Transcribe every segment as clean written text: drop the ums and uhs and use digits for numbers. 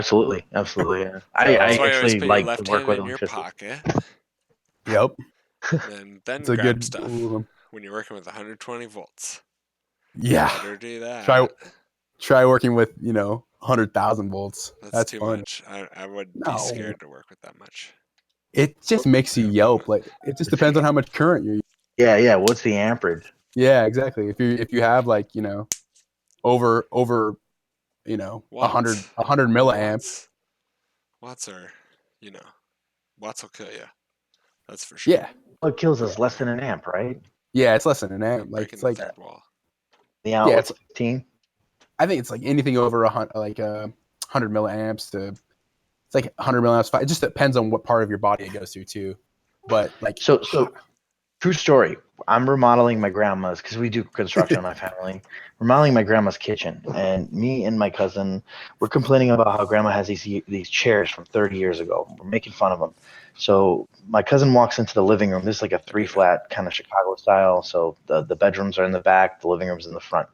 Absolutely, absolutely. Yeah. So I that's why you always actually put your like to left work hand with in your electricity. pocket, Yep. then It's a grab good stuff. rule of thumb. When you're working with 120 volts, Yeah. better do Try that. try working with 100,000 volts. That's That's too fun. much. I would be No, scared to work with that much. it just makes you yelp. Like it just depends on how much current you're. Yeah, yeah. What's the amperage? Yeah, exactly. If you have like over 100 Watts. 100 milliamps. Watts. Watts are, you know, watts will kill you. That's for sure. Yeah, What kills us less than an amp, right? yeah, it's less than an amp. Like Breaking it's the like third wall. The yeah, it's outlet's 15. I think it's like anything over 100 milliamps to it's like 100 milliamps. It just depends on what part of your body it goes through too. But like, So true story. I'm remodeling my grandma's because we do construction in my family. Remodeling my grandma's kitchen, and me and my cousin were complaining about how grandma has these chairs from 30 years ago. We're making fun of them. So my cousin walks into the living room. This is like a three flat kind of Chicago style. So the bedrooms are in the back, the living room's in the front.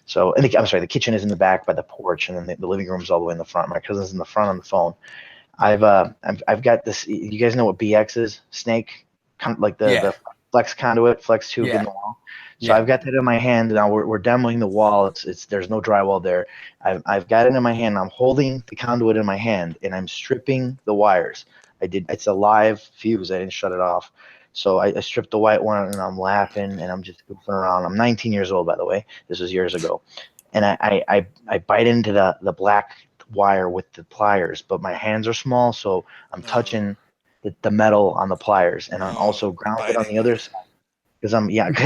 So I'm sorry, the kitchen is in the back by the porch, and then the living room's all the way in the front. My cousin's in the front on the phone. I've got this. You guys know what BX is? Snake, like yeah, the flex conduit, flex tube in yeah, the wall. So yeah. I've got that in my hand. Now we're demoing the wall. It's there's no drywall there. I've got it in my hand. I'm holding the conduit in my hand and I'm stripping the wires. It's a live fuse. I didn't shut it off. So I stripped the white one and I'm laughing and I'm just goofing around. I'm 19 years old, by the way. This was years ago. And I bite into the black wire with the pliers, but my hands are small, so I'm No. touching the metal on the pliers, and I'm No. also grounded on Biting the it. other side because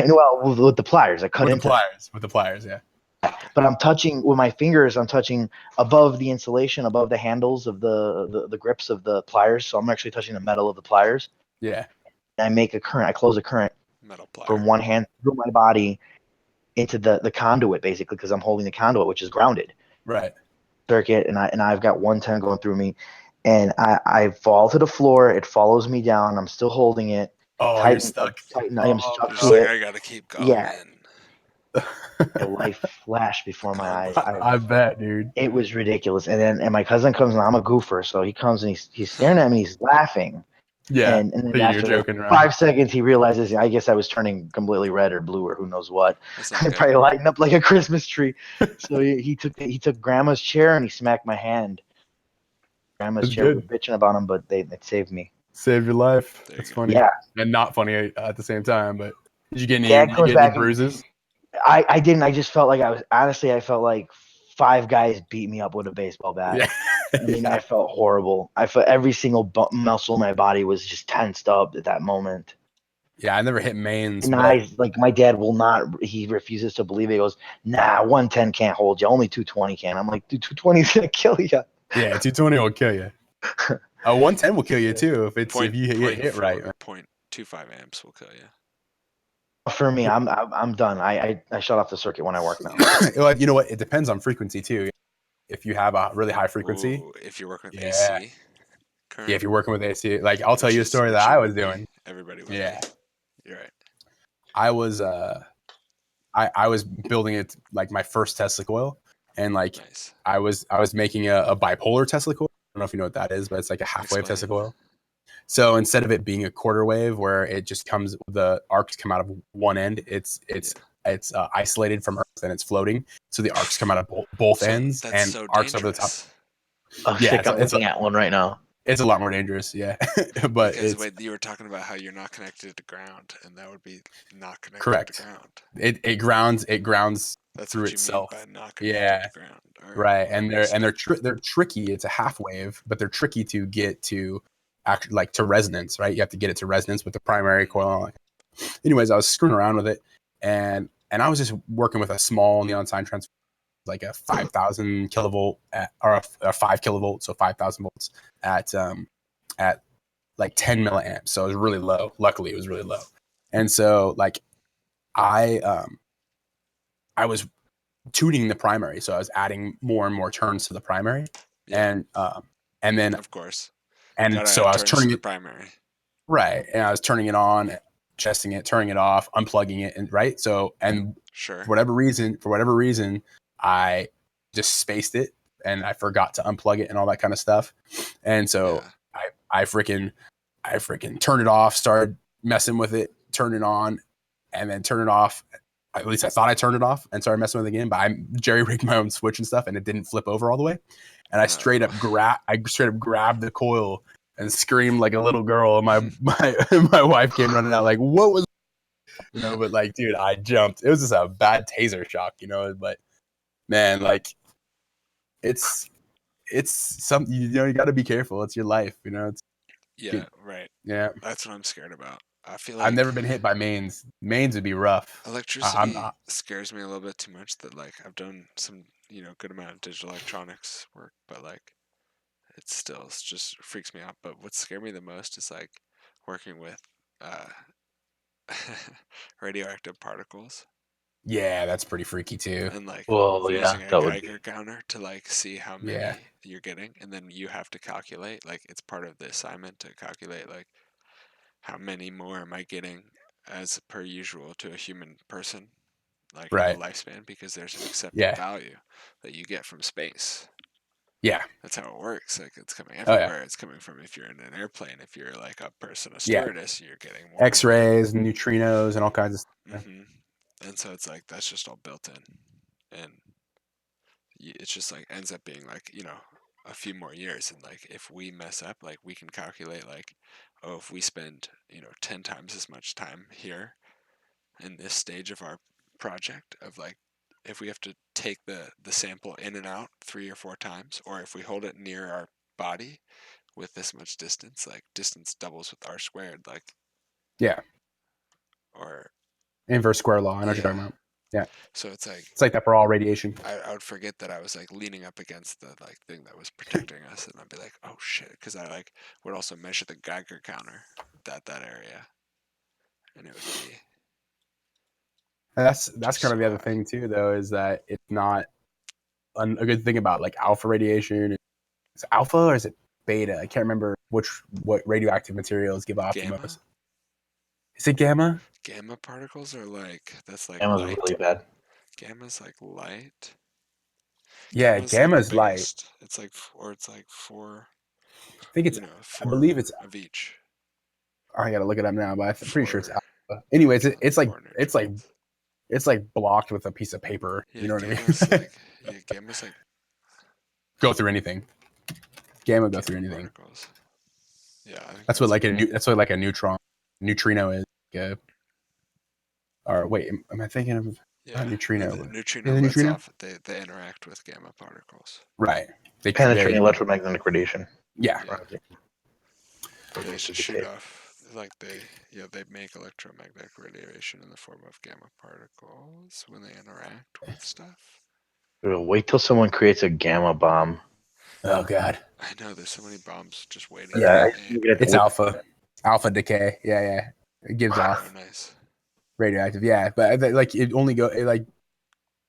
well with the pliers I cut With the into that. pliers, with the pliers, yeah. Okay. But I'm touching with my fingers. I'm touching above the insulation, above the handles of the grips of the pliers. So I'm actually touching the metal of the pliers. Yeah. And I make a current. I close a current Metal plier. from one hand through my body into the conduit, basically, because I'm holding the conduit, which is grounded Right. circuit, and I've got 110 going through me, and I fall to the floor. It follows me down. I'm still holding it. Oh, you're stuck. Tighten. I am Oh, stuck You're just to like, it. I gotta keep going. Yeah, the life flashed The before my eyes. combo. I bet, dude. It was ridiculous. And my cousin comes and I'm a goofer, so he comes and he's staring at me. He's laughing, Yeah. and then You're after joking around. 5 seconds, he realizes I guess I was turning completely red or blue or who knows what. That's not I good. probably lighting up like a Christmas tree. So he took grandma's chair and he smacked my hand. Grandma's It's chair. We were good. bitching about him, but it saved me. Saved your life. There you That's go. funny. Yeah. And not funny at the same time, but Dad did you comes get any back and bruises? I didn't. I just felt like I felt like five guys beat me up with a baseball bat. Yeah. I mean, Yeah. I felt horrible. I felt every single muscle in my body was just tensed up at that moment. Yeah, I never hit mains, And but like my dad will not. He refuses to believe it. He goes, "Nah, 110 can't hold you. Only 220 can." I'm like, "Dude, 220 is gonna kill you." yeah, 220 will kill you. 110 will kill you too if you get hit right. 0.25 amps will kill you. For me, I'm done. I shut off the circuit when I work now. Well, you know what? It depends on frequency too. If you have a really high frequency, Ooh, if you're working with yeah, AC yeah. current, If you're working with AC, like I'll tell which you a is story that which you I was would be. doing. Everybody would Yeah, be. You're right. I was I was building it like my first Tesla coil, and like Nice. I was making a bipolar Tesla coil. I don't know if you know what that is, but it's like a half wave Tesla Explain. coil. So instead of it being a quarter wave where it just comes, the arcs come out of one end. It's isolated from Earth and it's floating. So the arcs come out of both So ends that's and so arcs over the top. dangerous. Oh, Yeah, sick! I'm looking at one right now. it's a lot more dangerous. Yeah, but Because it's wait, you were talking about how you're not connected to ground, and that would be not connected to correct. ground. It grounds That's through what you mean itself. by not connected Yeah, to ground. All right, right. that And makes sense. they're tricky. It's a half wave, but they're tricky to get to actually like to resonance. Right, you have to get it to resonance with the primary coil. Anyways, I was screwing around with it, and I was just working with a small neon sign transformer, like a 5,000 kilovolt or a 5 kilovolt, so 5,000 volts at like 10 milliamps. So it was really low. Luckily, it was really low. And so like I I was tuning the primary, so I was adding more and more turns to the primary, Yeah, and then of course. and Gotta so add I was turns to turning the it primary. right, and I was turning it on, chesting it, turning it off, unplugging it, and right. So and Sure. for whatever reason, I just spaced it and I forgot to unplug it and all that kind of stuff. And so I freaking turned it off, started messing with it, turned it on, and then turned it off. At least I thought I turned it off and started messing with it again, but I jerry-rigged my own switch and stuff, and it didn't flip over all the way. And I straight up grabbed the coil and screamed like a little girl. And my wife came running out like, "What was?" But like, dude, I jumped. It was just a bad taser shock, But man, like, it's something. You got to be careful. It's your life, It's right. Yeah, that's what I'm scared about. I feel I've never been hit by mains. Mains would be rough. Electricity scares me a little bit too much. That like I've done some good amount of digital electronics work, but like it's just freaks me out. But what scared me the most is like working with radioactive particles. Yeah, that's pretty freaky too. And like using a Geiger counter to like see how many you're getting, and then you have to calculate. Like it's part of the assignment to calculate like how many more am I getting as per usual to a human person, like in a lifespan, because there's an accepted value that you get from space. Yeah. That's how it works. Like it's coming everywhere. It's coming from if you're in an airplane, if you're like a person, a stewardess, you're getting more X-rays, neutrinos, and all kinds of stuff. And so it's like that's just all built in, and it's just like ends up being like a few more years. And like if we mess up, like we can calculate like, oh, if we spend 10 times as much time here in this stage of our project, of like if we have to take the sample in and out 3 or 4 times, or if we hold it near our body with this much distance, like distance doubles with r squared, like or inverse square law. I know what you're talking about. Yeah. So it's like that for all radiation. I would forget that I was like leaning up against the like thing that was protecting us, and I'd be like, oh shit, because I like would also measure the Geiger counter that area, and it would be. That's kind of the other thing too, though, is that it's not a good thing about like alpha radiation. Is it alpha or is it beta? I can't remember what radioactive materials give off the most. Is it gamma? Gamma particles are like Gamma's light. really bad. Gamma's like light. Yeah, gamma's like light. It's like it's like 4. I think it's. 4 I believe it's of each. I gotta look it up now, but I'm pretty sure it's alpha. Anyways, it's like blocked with a piece of paper. Yeah, you know what I mean? Gamma's like go through anything. Gamma go through anything. Particles. Yeah, I think that's what like a neutrino is. Or wait, am I thinking of neutrino? The neutrino lets off. They interact with gamma particles. Right. They penetrate electromagnetic radiation. Yeah. They shoot off. Like they make electromagnetic radiation in the form of gamma particles when they interact with stuff. Wait till someone creates a gamma bomb. Oh god. I know there's so many bombs just waiting. Yeah, it's alpha. Alpha decay. Yeah. It gives off. Nice. Radioactive. Yeah, but like it like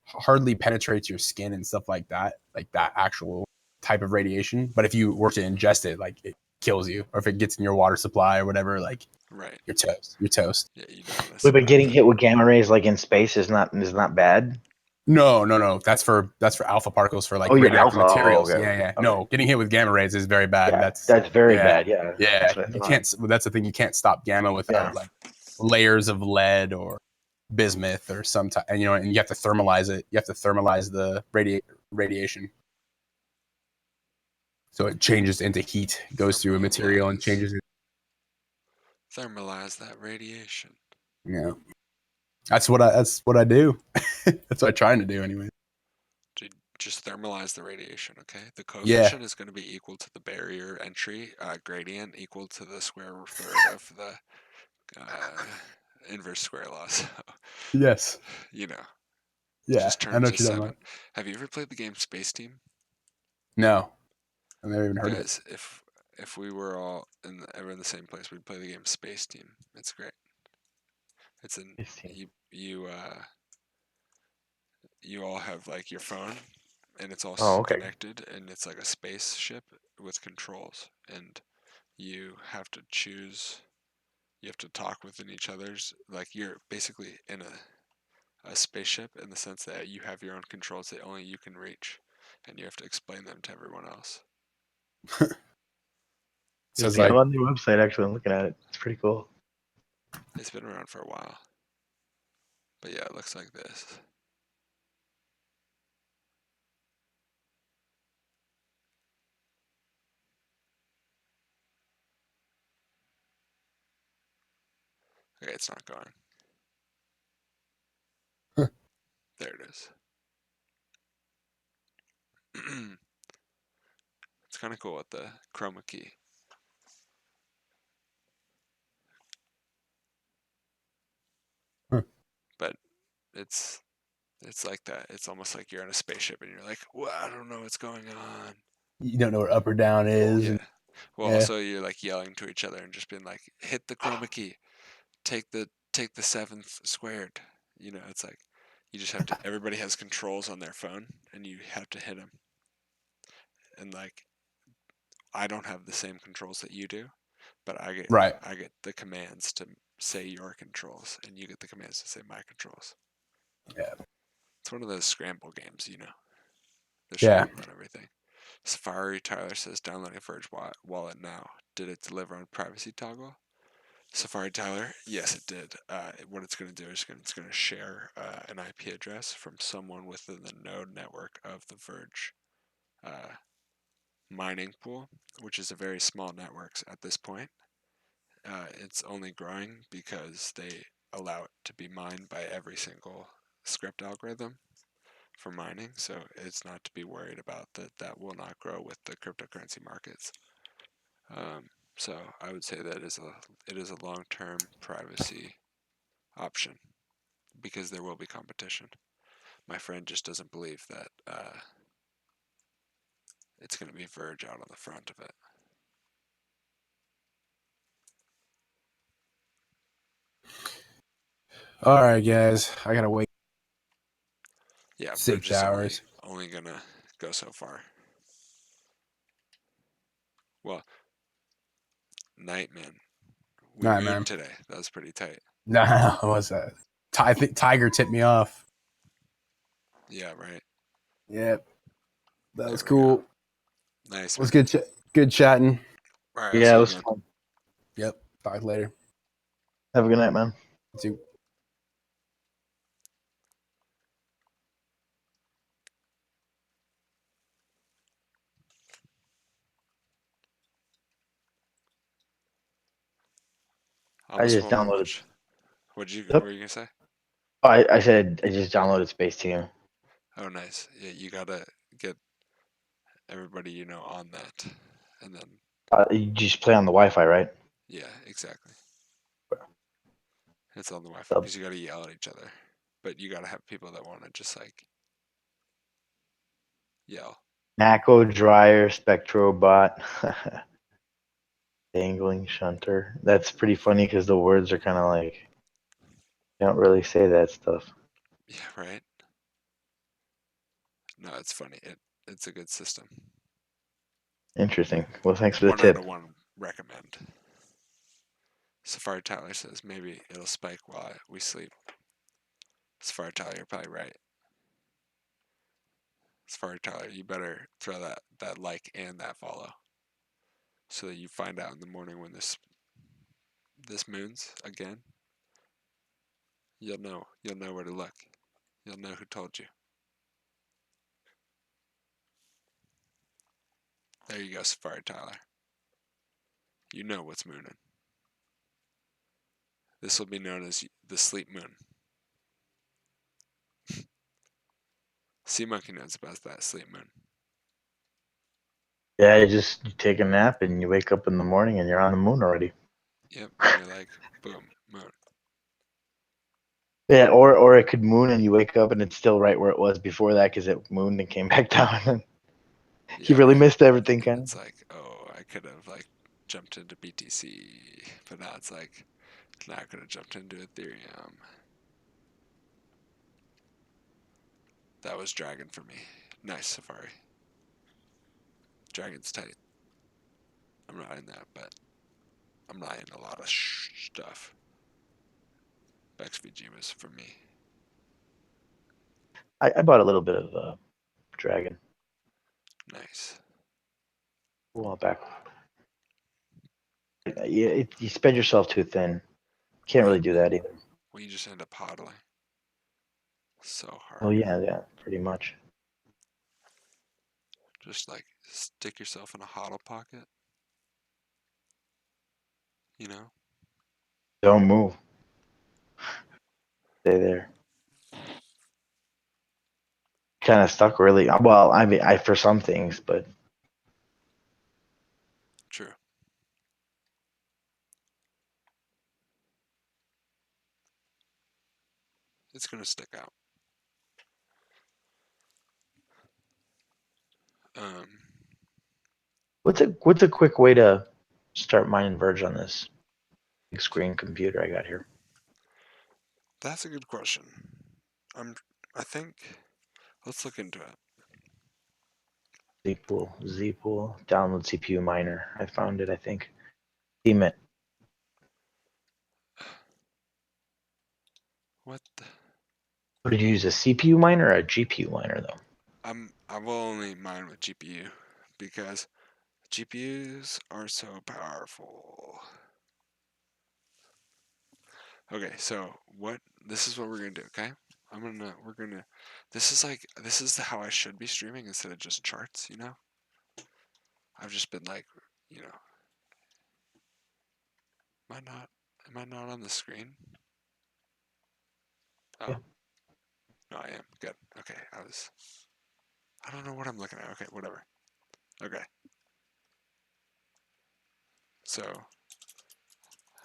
hardly penetrates your skin and stuff like that actual type of radiation. But if you were to ingest it, like it kills you, or if it gets in your water supply or whatever, like you're toast. Yeah, Wait, but getting hit with gamma rays like in space is not bad. No. That's for alpha particles for like radioactive materials. Okay. Yeah. No, getting hit with gamma rays is very bad. Yeah, that's very bad. Yeah. You can't. That's the thing. You can't stop gamma without like layers of lead or bismuth or some type. And and you have to thermalize it. You have to thermalize the radiation. So it changes into heat, goes through a material and changes it. Thermalize that radiation. Yeah. That's what I do. That's what I'm trying to do anyway. Just thermalize the radiation, okay? The coefficient is going to be equal to the barrier entry gradient equal to the square root of the inverse square law. So, yes. Yeah, just turns I know to 7. Have you ever played the game Space Team? No. I've never even heard of it. If we were all ever in the same place, we'd play the game Space Team. It's great. It's you all have like your phone, and it's all connected, and it's like a spaceship with controls, and you have to choose. You have to talk within each other's. Like you're basically in a spaceship in the sense that you have your own controls that only you can reach, and you have to explain them to everyone else. So it's Yeah, like, I'm on the website actually. I'm looking at it. It's pretty cool. It's been around for a while. But yeah, it looks like this. Okay, it's not going. Huh. There it is. It's kind of cool with the chroma key. Huh. But it's like that. It's almost like you're on a spaceship and you're like, well, I don't know what's going on. you don't know where up or down is. Yeah. And, Well, yeah. also you're like yelling to each other and just being like, hit the chroma key, take the 7th squared. You know, it's like you just have to. Everybody has controls on their phone, and you have to hit them. And like, I don't have the same controls that you do, but Right. I get the commands to say your controls, and you get the commands to say my controls. Yeah. It's one of those scramble games, you know. They're Yeah. scrambling everything. Safari Tyler says downloading Verge wallet now. Did it deliver on privacy toggle? Safari Tyler, yes, it did. What it's going to do is it's going to share an IP address from someone within the node network of the Verge mining pool, which is a very small network at this point. It's only growing because they allow it to be mined by every single script algorithm for mining, so it's not to be worried about that will not grow with the cryptocurrency markets. So I would say that it is a long-term privacy option because there will be competition. My friend just doesn't believe that it's going to be Verge out on the front of it. All right, guys. I gotta wait Yeah, Verge 6 is hours. only going to go so far. Well, Nightman, we All right, mooned man. today. That was pretty tight. No, what's that? I think Tiger tipped me off. Yeah, right. Yep. That There was we go. cool. Nice, It was man. good chatting. All right, I'll Yeah, see it you, was man. fun. Yep. Talk later. Have a good night, man. See you. I Almost just won't be downloaded. much. What Yep. were you gonna say? Oh, I said I just downloaded Space Team. Oh, nice. Yeah, you gotta get everybody you know on that, and then You just play on the Wi-Fi, right? yeah, exactly. It's on the Wi-Fi The because you gotta yell at each other, but you gotta have people that want to just like yell. Naco Dryer Spectrobot. Dangling Shunter. That's pretty funny because the words are kind of like you don't really say that stuff. Yeah, right. No, it's funny. It's a good system. Interesting. Well, thanks for the 1 out of tip. 1 recommend. Safari Tyler says maybe it'll spike while we sleep. Safari Tyler, you're probably right. Safari Tyler, you better throw that like and that follow, so that you find out in the morning when this moons again. You'll know where to look. You'll know who told you. There you go, Safari Tyler. You know what's mooning. This will be known as the sleep moon. Sea Monkey knows about that sleep moon. Yeah, you take a nap and you wake up in the morning and you're on the moon already. Yep, and you're like, boom, moon. Yeah, or it could moon and you wake up and it's still right where it was before that because it mooned and came back down. You Yeah, really right. missed everything, And kind it's like, oh, I could have like jumped into BTC, but now it's like, now I could have jumped into Ethereum. That was Dragon for me. Nice, Safari. Dragon's tight. I'm not in that, but I'm not in a lot of stuff. XVG was for me. I bought a little bit of Dragon. Nice. Well, back. You spread yourself too thin. Can't really do that either. Well, you just end up hodling. So hard. Oh yeah, pretty much. Just like stick yourself in a hodl pocket. You know? Don't move. Stay there. Kind of stuck really. Well, I mean, I for some things, but True. It's gonna stick out. what's a quick way to start mining Verge on this big screen computer I got here? That's a good question. I think let's look into it. Zpool, download CPU miner. I found it, I think. Steam it. What the? What did you use, a CPU miner or a GPU miner though? I will only mine with GPU because GPUs are so powerful. Okay, so this is what we're gonna do, okay? This is how I should be streaming instead of just charts, you know? I've just been like, you know, am I not on the screen? Oh. Yeah. No, I am. Good. Okay, I don't know what I'm looking at. Okay, whatever. Okay. So,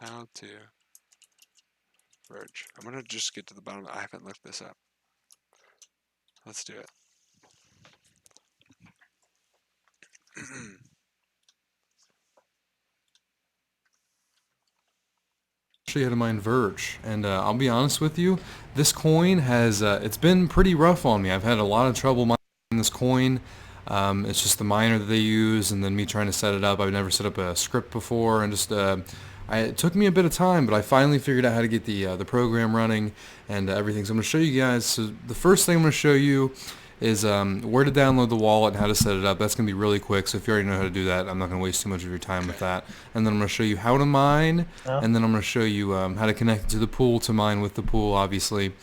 how to Verge. I'm gonna just get to the bottom. I haven't looked this up. Let's do it. Show you how to mine Verge, and I'll be honest with you, this coin has it's been pretty rough on me. I've had a lot of trouble mining this coin. It's just the miner that they use, and then me trying to set it up. I've never set up a script before, and just it took me a bit of time, but I finally figured out how to get the program running and everything. So I'm going to show you guys. So the first thing I'm going to show you is where to download the wallet and how to set it up. That's going to be really quick, so if you already know how to do that, I'm not going to waste too much of your time with that. And then I'm going to show you how to mine, and then I'm going to show you how to connect to the pool to mine with the pool, obviously.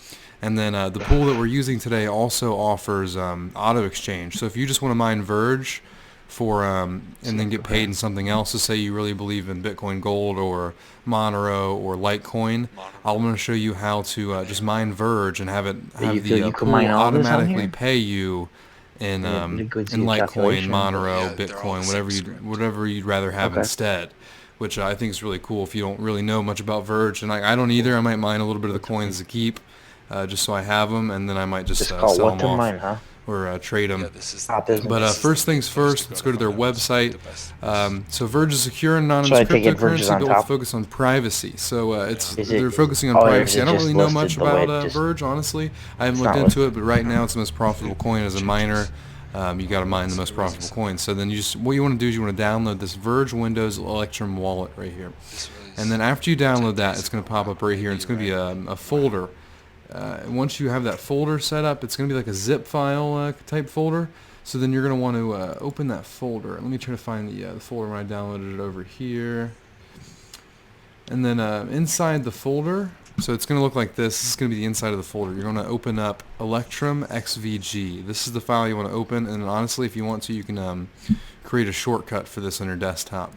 And then the pool that we're using today also offers auto exchange. So if you just want to mine Verge for and then get paid in something else, to say you really believe in Bitcoin Gold or Monero or Litecoin, I'm going to show you how to just mine Verge and have the pool automatically pay you in Litecoin, Monero, Bitcoin, whatever you'd rather have instead. Which I think is really cool if you don't really know much about Verge, and I don't either. I might mine a little bit of the coins to keep, just so I have them, and then I might just sell them off. Mine, huh? Or trade them. Yeah, but first things first, let's go to their website. So Verge is secure and anonymous cryptocurrency built with focus on privacy. So they're focusing on privacy. I don't really know much about Verge, honestly. I haven't looked into it, but right now it's the most profitable coin as a miner. You got to mine the most profitable coins. So then what you want to do is you want to download this Verge Windows Electrum wallet right here. And then after you download that, it's going to pop up right here. And it's going to be a folder. Once you have that folder set up, it's going to be like a zip file type folder. So then you're going to want to open that folder. Let me try to find the folder when I downloaded it over here. And then inside the folder, so it's going to look like this. This is going to be the inside of the folder. You're going to open up Electrum XVG. This is the file you want to open. And honestly, if you want to, you can create a shortcut for this on your desktop.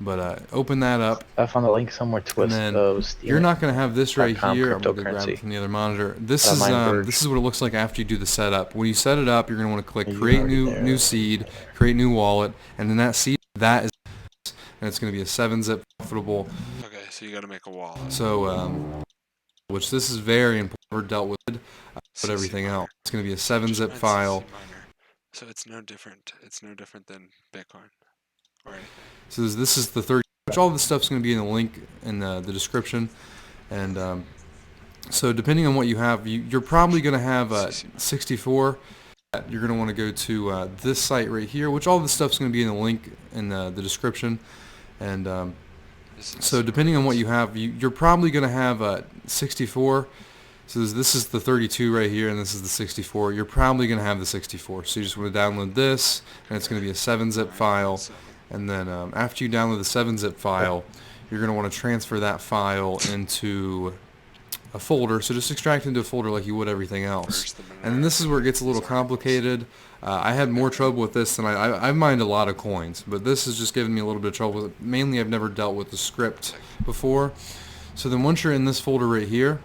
But open that up. I found a link somewhere. Twist. And then you're not going to have this right here. I'm going to grab it from the other monitor. This is what it looks like after you do the setup. When you set it up, you're going to want to click Create New Seed, Create New Wallet, and then that seed and it's going to be a 7-zip profitable. Okay, so you got to make a wallet. So which this is very important. We're dealt with, but everything else. It's going to be a 7-zip file. So it's no different. It's no different than Bitcoin or anything. So this is the third. Which all this stuff's going to be in the link in the description, and so depending on what you have, you're probably going to have 64. You're going to want to go to this site right here, which all this stuff's going to be in the link in the description, and so depending on what you have, you're probably going to have 64. So this is the 32 right here, and this is the 64. You're probably going to have the 64. So you just want to download this, and it's going to be a 7-zip file. And then after you download the 7-zip file, you're going to want to transfer that file into a folder. So just extract into a folder like you would everything else. And then this is where it gets a little complicated. I had more trouble with this than I've mined a lot of coins, but this is just giving me a little bit of trouble. Mainly, I've never dealt with the script before. So then once you're in this folder right here,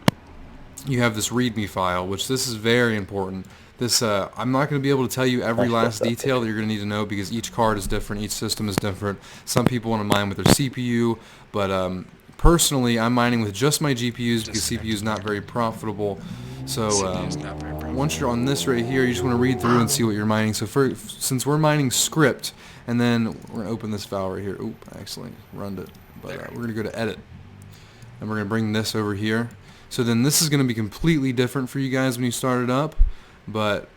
you have this README file, which this is very important. This I'm not going to be able to tell you every last detail that you're going to need to know because each card is different, each system is different. Some people want to mine with their CPU, but personally, I'm mining with just my GPUs because CPU is not very profitable. So once you're on this right here, you just want to read through and see what you're mining. So since we're mining script, and then we're going to open this file right here. Oop, I accidentally run it. But we're going to go to edit, and we're going to bring this over here. So then this is going to be completely different for you guys when you start it up, but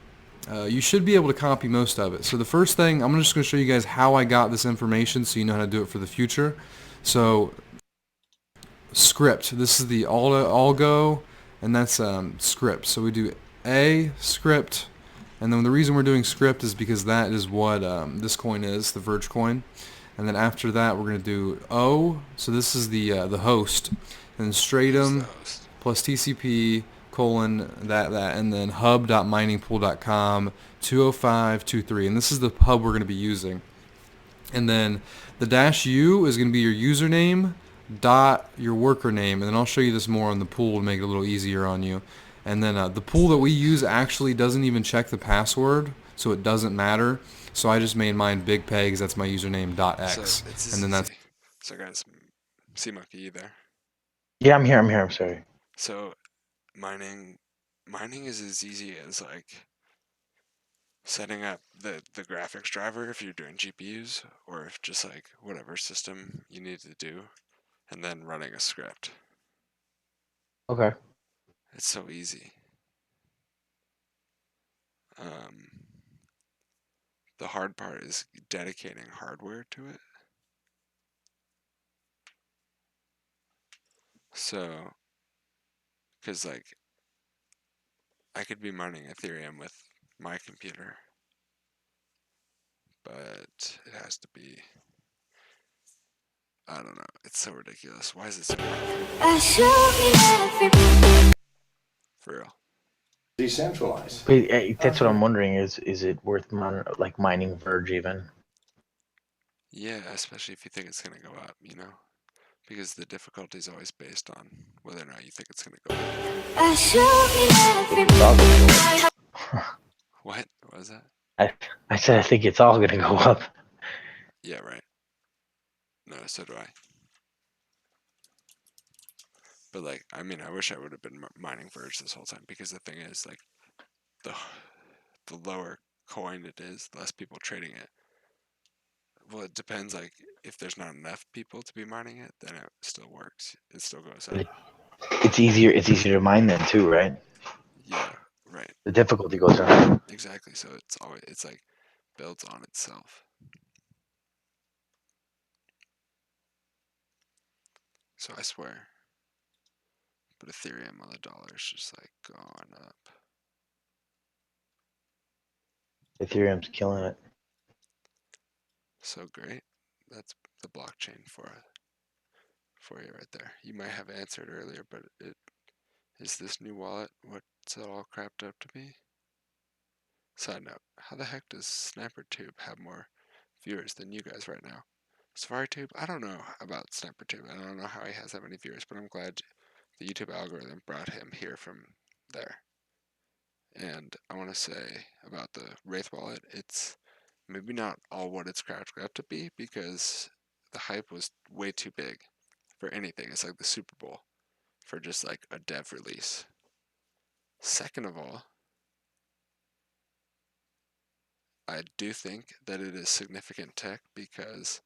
you should be able to copy most of it. So the first thing, I'm just going to show you guys how I got this information so you know how to do it for the future. So script, this is the algo, and that's script. So we do A, script, and then the reason we're doing script is because that is what this coin is, the Verge coin. And then after that, we're going to do O, so this is the host, and stratum plus TCP colon that and then hub.miningpool.com 20523, and this is the hub we're going to be using. And then the -u is going to be your username dot your worker name, and then I'll show you this more on the pool to make it a little easier on you. And then the pool that we use actually doesn't even check the password, so it doesn't matter. So I just made mine big pegs. That's my username .x, So and then that's. So guys, see monkey, you there? Yeah, I'm here. I'm sorry. So mining is as easy as like setting up the graphics driver if you're doing GPUs, or if just like whatever system you need to do, and then running a script. Okay. It's so easy. The hard part is dedicating hardware to it. So, because like I could be mining Ethereum with my computer, but it has to be, I don't know, it's so ridiculous. Why is it so hard? For real. Decentralized. Wait, that's what I'm wondering. Is it worth mining Verge even? Yeah, especially if you think it's gonna go up, you know? Because the difficulty is always based on whether or not you think it's gonna go up. What was that? I said I think it's all gonna go up. Yeah, right. No, so do I. But like, I mean, I wish I would have been mining Verge this whole time, because the thing is, like, the lower coin it is, the less people trading it. Well, it depends. Like, if there's not enough people to be mining it, then it still works. It still goes up. It's easier to mine then too, right? Yeah, right. The difficulty goes down. Exactly. So it's like builds on itself. So I swear. But Ethereum on the dollar is just like going up. Ethereum's killing it. So great. That's the blockchain for you right there. You might have answered earlier, but is this new wallet what's it all crapped up to be? Side note, how the heck does SniperTube have more viewers than you guys right now? SafariTube, I don't know about SniperTube. I don't know how he has that many viewers, but I'm glad the YouTube algorithm brought him here from there. And I want to say about the Wraith wallet, it's maybe not all what it's cracked up to be, because the hype was way too big for anything. It's like the Super Bowl for just like a dev release. Second of all, I do think that it is significant tech, because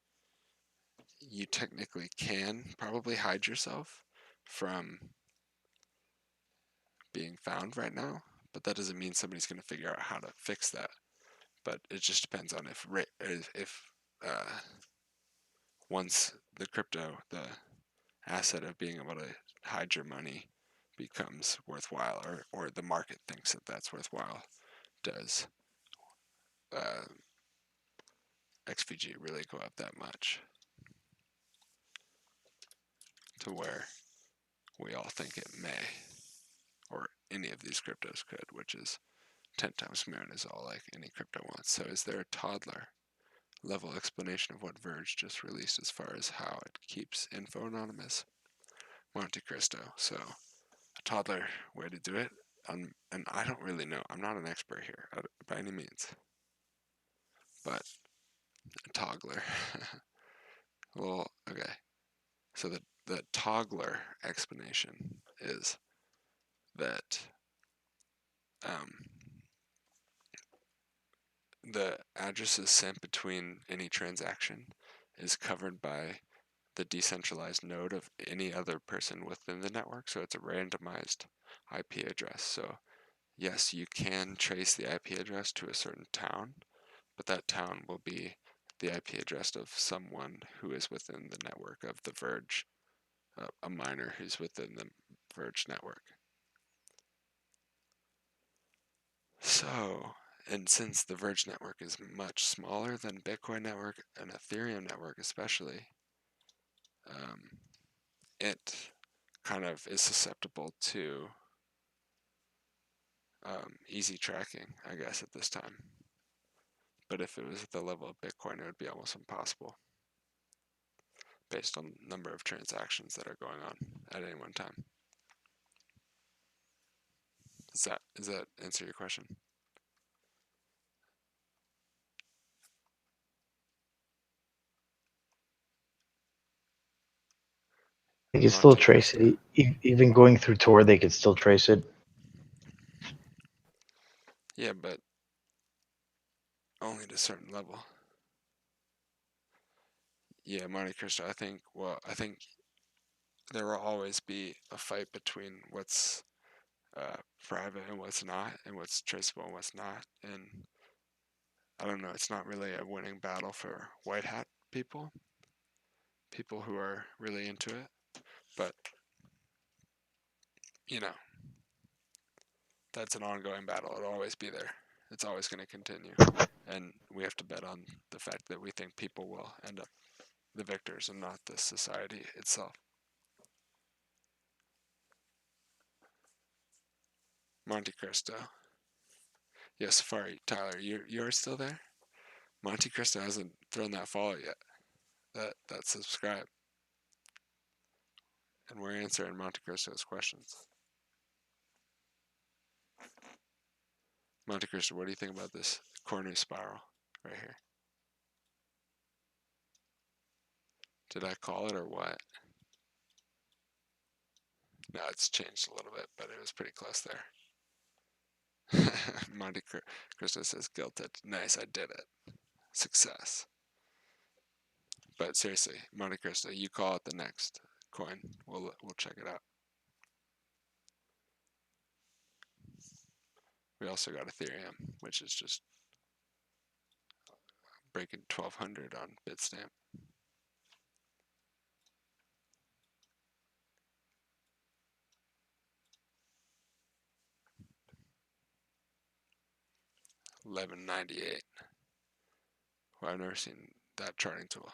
you technically can probably hide yourself from being found right now, but that doesn't mean somebody's going to figure out how to fix that. But it just depends on if once the asset of being able to hide your money becomes worthwhile, or the market thinks that that's worthwhile, does XVG really go up that much to where we all think it may, or any of these cryptos could, which is 10 times moon is all like any crypto wants. So is there a toddler level explanation of what Verge just released as far as how it keeps info anonymous? Monte Cristo. So a toddler way to do it, and I don't really know. I'm not an expert here by any means, but a toggler. Well, okay. So the toggler explanation is that the addresses sent between any transaction is covered by the decentralized node of any other person within the network. So it's a randomized IP address. So yes, you can trace the IP address to a certain town, but that town will be the IP address of someone who is within the network of the Verge, a miner who's within the Verge network. So, and since the Verge network is much smaller than Bitcoin network and Ethereum network especially, it kind of is susceptible to easy tracking, I guess, at this time. But if it was at the level of Bitcoin, it would be almost impossible based on the number of transactions that are going on at any one time. Does that answer your question? They can still Monte trace Cristo. it. Even going through Tor, they could still trace it. Yeah, but only to a certain level. Yeah, Monte Cristo, I think there will always be a fight between what's private and what's not, and what's traceable and what's not. And I don't know, it's not really a winning battle for white hat people who are really into it. But, you know, that's an ongoing battle. It'll always be there. It's always going to continue. And we have to bet on the fact that we think people will end up the victors and not the society itself. Monte Cristo. Yeah, Safari. Tyler, you're still there? Monte Cristo hasn't thrown that follow yet. That subscribe. And we're answering Monte Cristo's questions. Monte Cristo, what do you think about this coronary spiral right here? Did I call it or what? No, it's changed a little bit, but it was pretty close there. Monte Cristo says guilted. Nice, I did it. Success. But seriously, Monte Cristo, you call it the next coin. We'll check it out. We also got Ethereum, which is just breaking 1200 on Bitstamp. $11.98. Well, I've never seen that charting tool.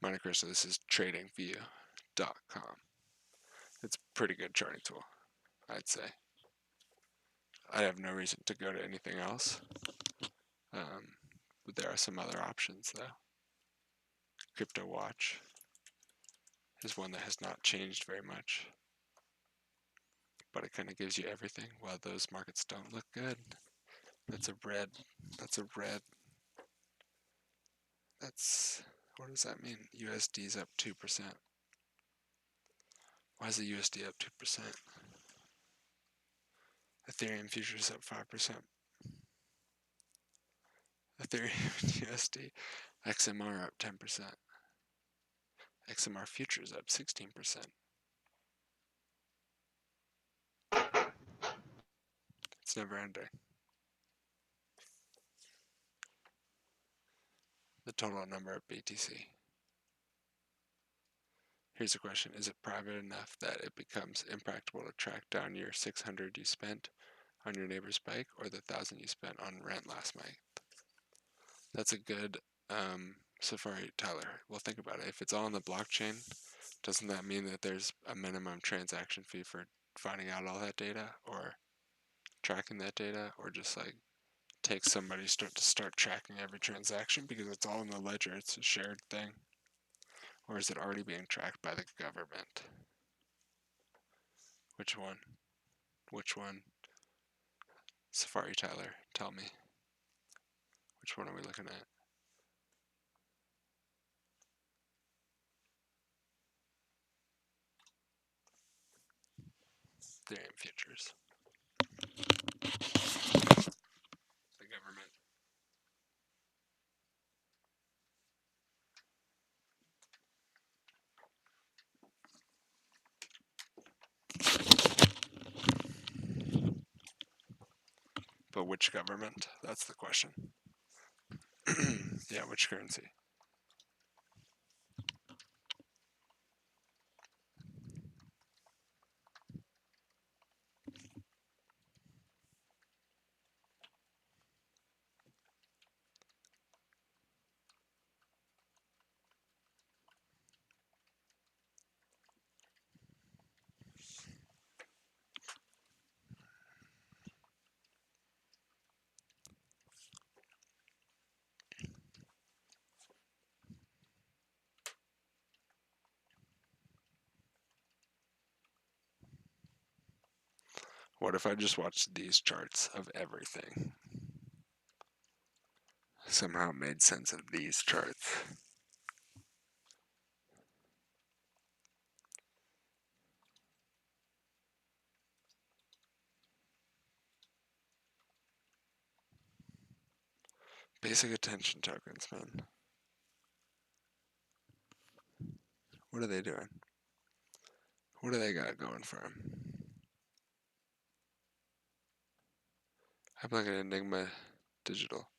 Monte Cristo, this is tradingview.com. It's a pretty good charting tool, I'd say. I have no reason to go to anything else. But there are some other options, though. Crypto Watch is one that has not changed very much, but it kind of gives you everything. While those markets don't look good, that's a red. What does that mean? USD's up 2%. Why is the USD up 2%? Ethereum futures up 5%. Ethereum USD, XMR up 10%. XMR futures up 16%. It's never ending. The total number of BTC. Here's a question. Is it private enough that it becomes impractical to track down your 600 you spent on your neighbor's bike or the 1,000 you spent on rent last month? That's a good Safari, Tyler. Well, think about it. If it's all on the blockchain, doesn't that mean that there's a minimum transaction fee for finding out all that data or tracking that data, or just like take somebody to start tracking every transaction because it's all in the ledger, it's a shared thing? Or is it already being tracked by the government? Which one? Which one? Safari, Tyler, tell me. Which one are we looking at? Ethereum futures. The government. But which government? That's the question. Yeah, which currency? What if I just watched these charts of everything? Somehow made sense of these charts. Basic attention tokens, man. What are they doing? What do they got going for them? I'm looking at Enigma Digital,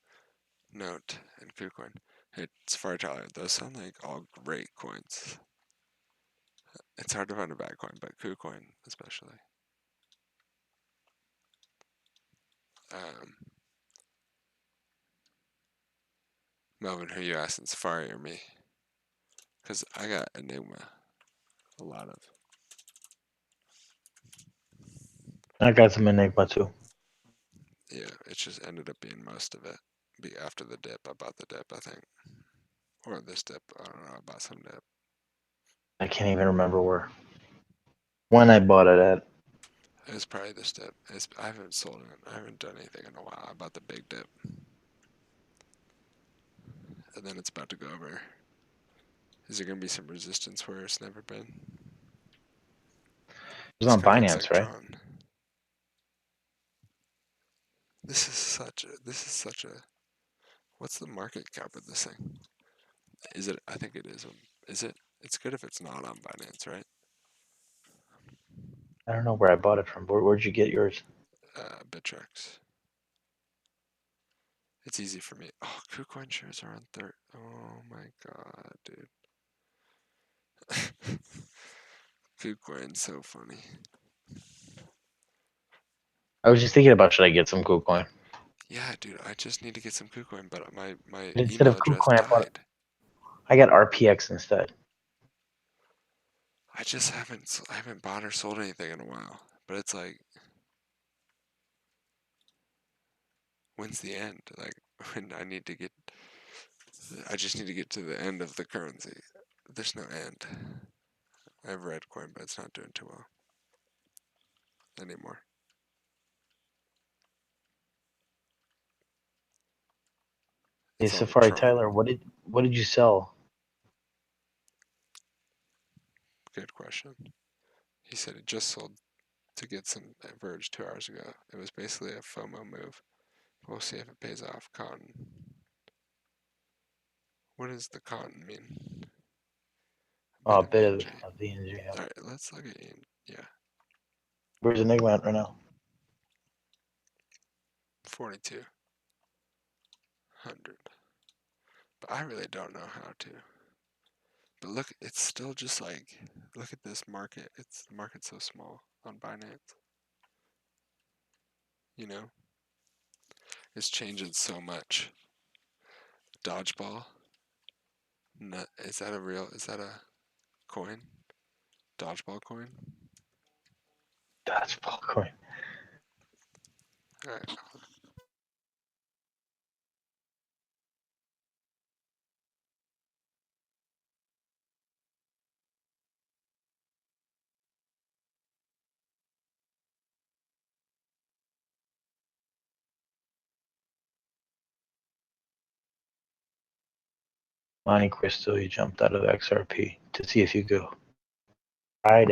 Note, and KuCoin. Hey, Safari, Tyler, those sound like all great coins. It's hard to find a bad coin, but KuCoin especially. Melvin, who you asking, Safari or me? Because I got Enigma, a lot of. I got some Enigma too. Yeah, it just ended up being most of it. Be after the dip, I bought the dip, I think. Or this dip, I don't know, I bought some dip. I can't even remember when I bought it at. It was probably this dip. I haven't sold it. I haven't done anything in a while. I bought the big dip. And then it's about to go over. Is there going to be some resistance where it's never been? It was on Kind of looks Binance, like right? Tron. This is such a, what's the market cap of this thing? Is it, I think it is. Is it? It's good if it's not on Binance, right? I don't know where I bought it from. Where'd you get yours? Bittrex. It's easy for me. Oh, KuCoin shares are on third. Oh my god, dude. KuCoin's so funny. I was just thinking about, should I get some KuCoin? Yeah, dude, I just need to get some KuCoin, but my But instead email of address KuCoin, died. I got RPX instead. I just haven't bought or sold anything in a while. But it's like, when's the end? Like, when I just need to get to the end of the currency. There's no end. I have Redcoin, but it's not doing too well anymore. Hey, It's all the Safari Tron. Tyler, what did you sell? Good question. He said he just sold to get some at Verge 2 hours ago. It was basically a FOMO move. We'll see if it pays off. Cotton. What does the cotton mean? Oh, a Bit of bit ENG. of the NG. Yeah. Alright, let's look at ENG. Yeah, Where's Enigma at right now? 4,200. But I really don't know how to. But look, it's still just like, look at this market. The market's so small on Binance. You know, it's changing so much. Dodgeball. No, is that a coin? Dodgeball coin? That's coin. All right. Monte Cristo, you jumped out of XRP to see if you go. Alright,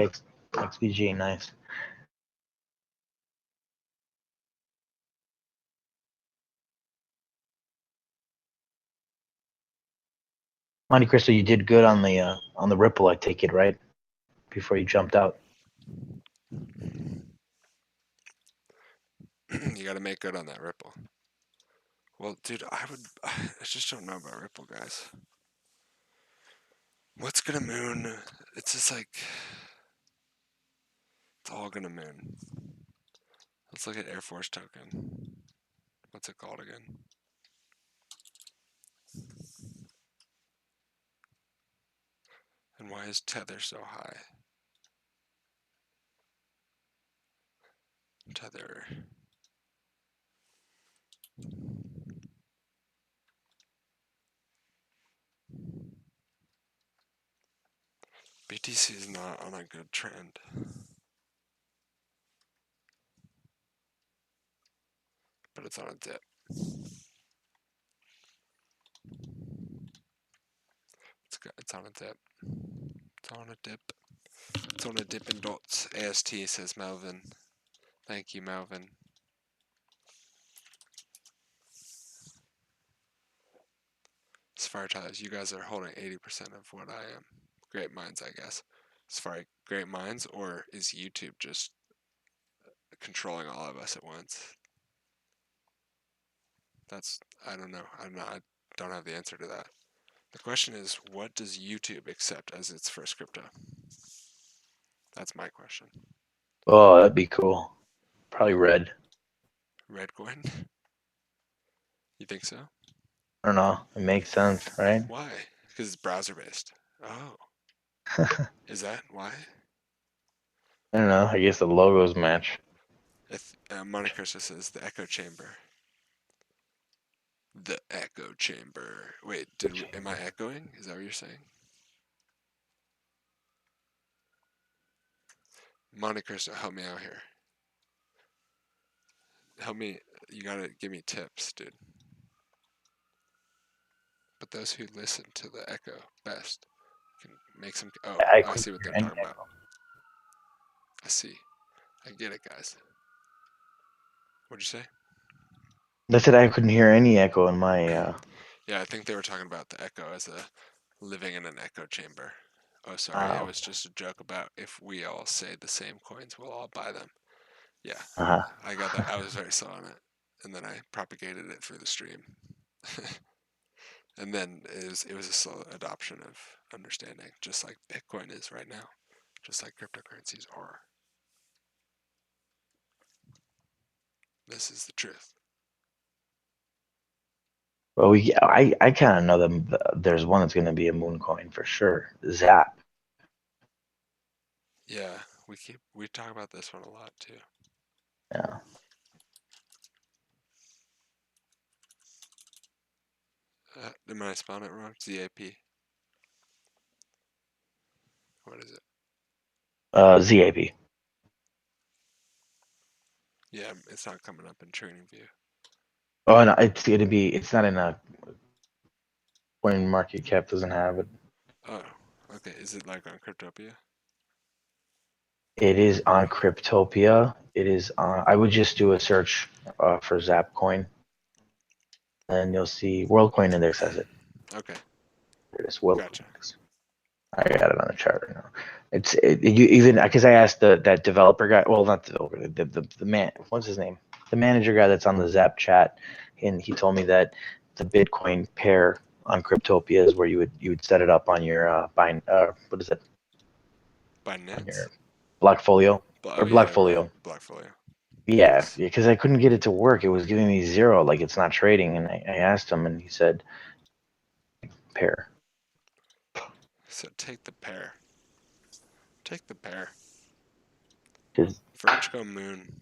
XVG, nice. Monte Cristo, you did good on the Ripple, I take it, right? Before you jumped out. You got to make good on that Ripple. Well, dude, I just don't know about Ripple, guys. What's gonna moon? It's just like, it's all gonna moon. Let's look at Air Force token. What's it called again? And why is Tether so high? Tether. BTC is not on a good trend. But it's on a dip. It's on a dip. It's on a dip. It's on a dip in dots. AST, says Melvin. Thank you, Melvin. Sfartize, you guys are holding 80% of what I am. Great minds, I guess. Safari, great minds, or is YouTube just controlling all of us at once? I don't know. I don't have the answer to that. The question is, what does YouTube accept as its first crypto? That's my question. Oh, that'd be cool. Probably red. Red coin? You think so? I don't know. It makes sense, right? Why? Because it's browser based. Oh. Is that why? I don't know. I guess the logos match. Monte Cristo says the echo chamber. The echo chamber. Wait, am I echoing? Is that what you're saying? Monte Cristo, help me out here. Help me. You gotta give me tips, dude. But those who listen to the echo best can make some. Oh, I see what they're talking about. I see. I get it, guys. What'd you say? They said I couldn't hear any echo in my. Yeah, I think they were talking about the echo as living in an echo chamber. Oh, sorry. It was just a joke about if we all say the same coins, we'll all buy them. Yeah, I got that. I was very slow on it, and then I propagated it through the stream. And then it was a slow adoption of understanding, just like Bitcoin is right now, just like cryptocurrencies are. This is the truth. Well, I kind of know that there's one that's going to be a moon coin for sure. Zap. Yeah, we talk about this one a lot too. Yeah. Am I spelling it wrong? ZAP. What is it? ZAP. Yeah, it's not coming up in Training View. Oh no, it's not in a Coin Market Cap doesn't have it. Oh, okay. Is it like on Cryptopia? It is on Cryptopia. It is on. I would just do a search for Zap Coin, and you'll see World Coin Index has it. Okay. There it is. World Gotcha. Coin Index. I got it on the chart right now. You even because I asked that developer guy. Well, not the developer. The man. What's his name? The manager guy that's on the Zap chat, and he told me that the Bitcoin pair on Cryptopia is where you would set it up on your what is it, By on nets? your Blockfolio or Yeah, right. Blockfolio. Blockfolio. Yeah, Yes. because I couldn't get it to work. It was giving me 0, like it's not trading. And I asked him, and he said, pair. So take the pair. Take the pair. Because Verge go moon.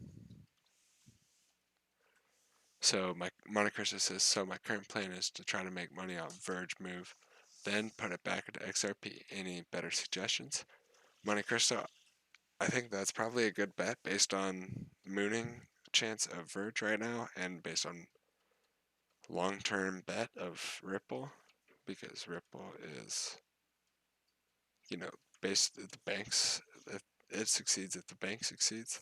So Monte Cristo says, so my current plan is to try to make money on Verge move, then put it back into XRP. Any better suggestions? Monte Cristo, I think that's probably a good bet based on mooning chance of Verge right now and based on long-term bet of Ripple, because Ripple is, based at the banks. It succeeds if the bank succeeds,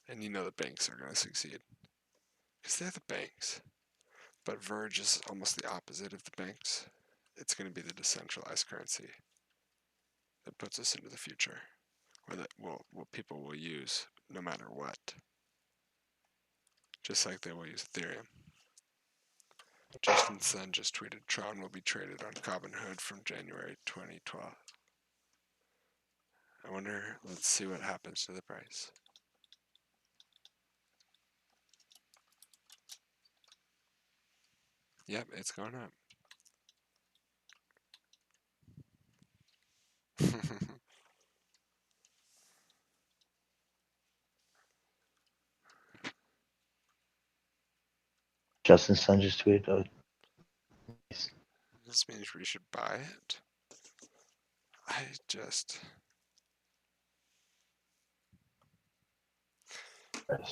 and the banks are going to succeed because they're the banks. But Verge is almost the opposite of the banks. It's going to be the decentralized currency that puts us into the future, or that what people will use no matter what, just like they will use Ethereum. Justin Sun just tweeted Tron will be traded on Robinhood from January 2012. I wonder, let's see what happens to the price. Yep, it's going up. Justin Sun just tweeted, This means we should buy it.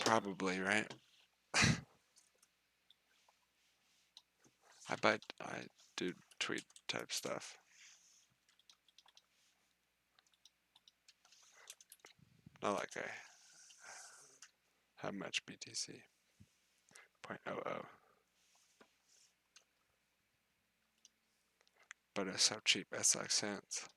Probably, right? I do tweet type stuff. Not like I have much BTC. 0.00. But it's so cheap, it's like cents.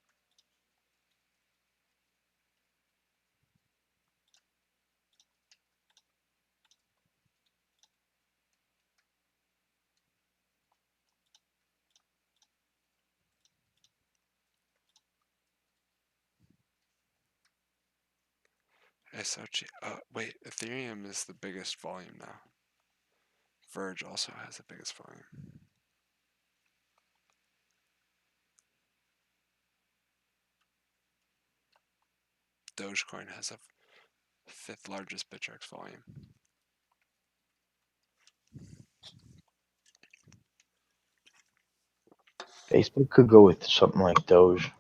It's so cheap. Oh, wait, Ethereum is the biggest volume now. Verge also has the biggest volume. Dogecoin has a 5th largest Bittrex volume. Facebook could go with something like Doge.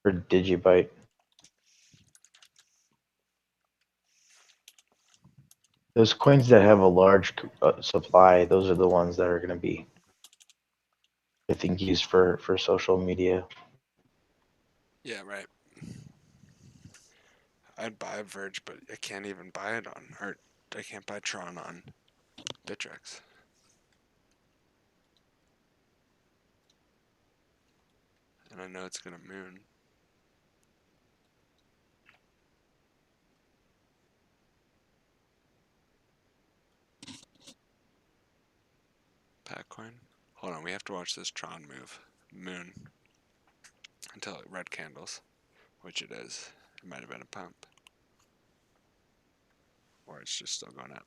Or Digibyte. Those coins that have a large supply, those are the ones that are going to be, I think, used for social media. Yeah, right. I'd buy Verge, but I can't even buy it on, or I can't buy Tron on Bittrex. And I know it's gonna moon. Patcoin. Hold on, we have to watch this Tron moon until it red candles, which it is. It might have been a pump, or it's just still going up.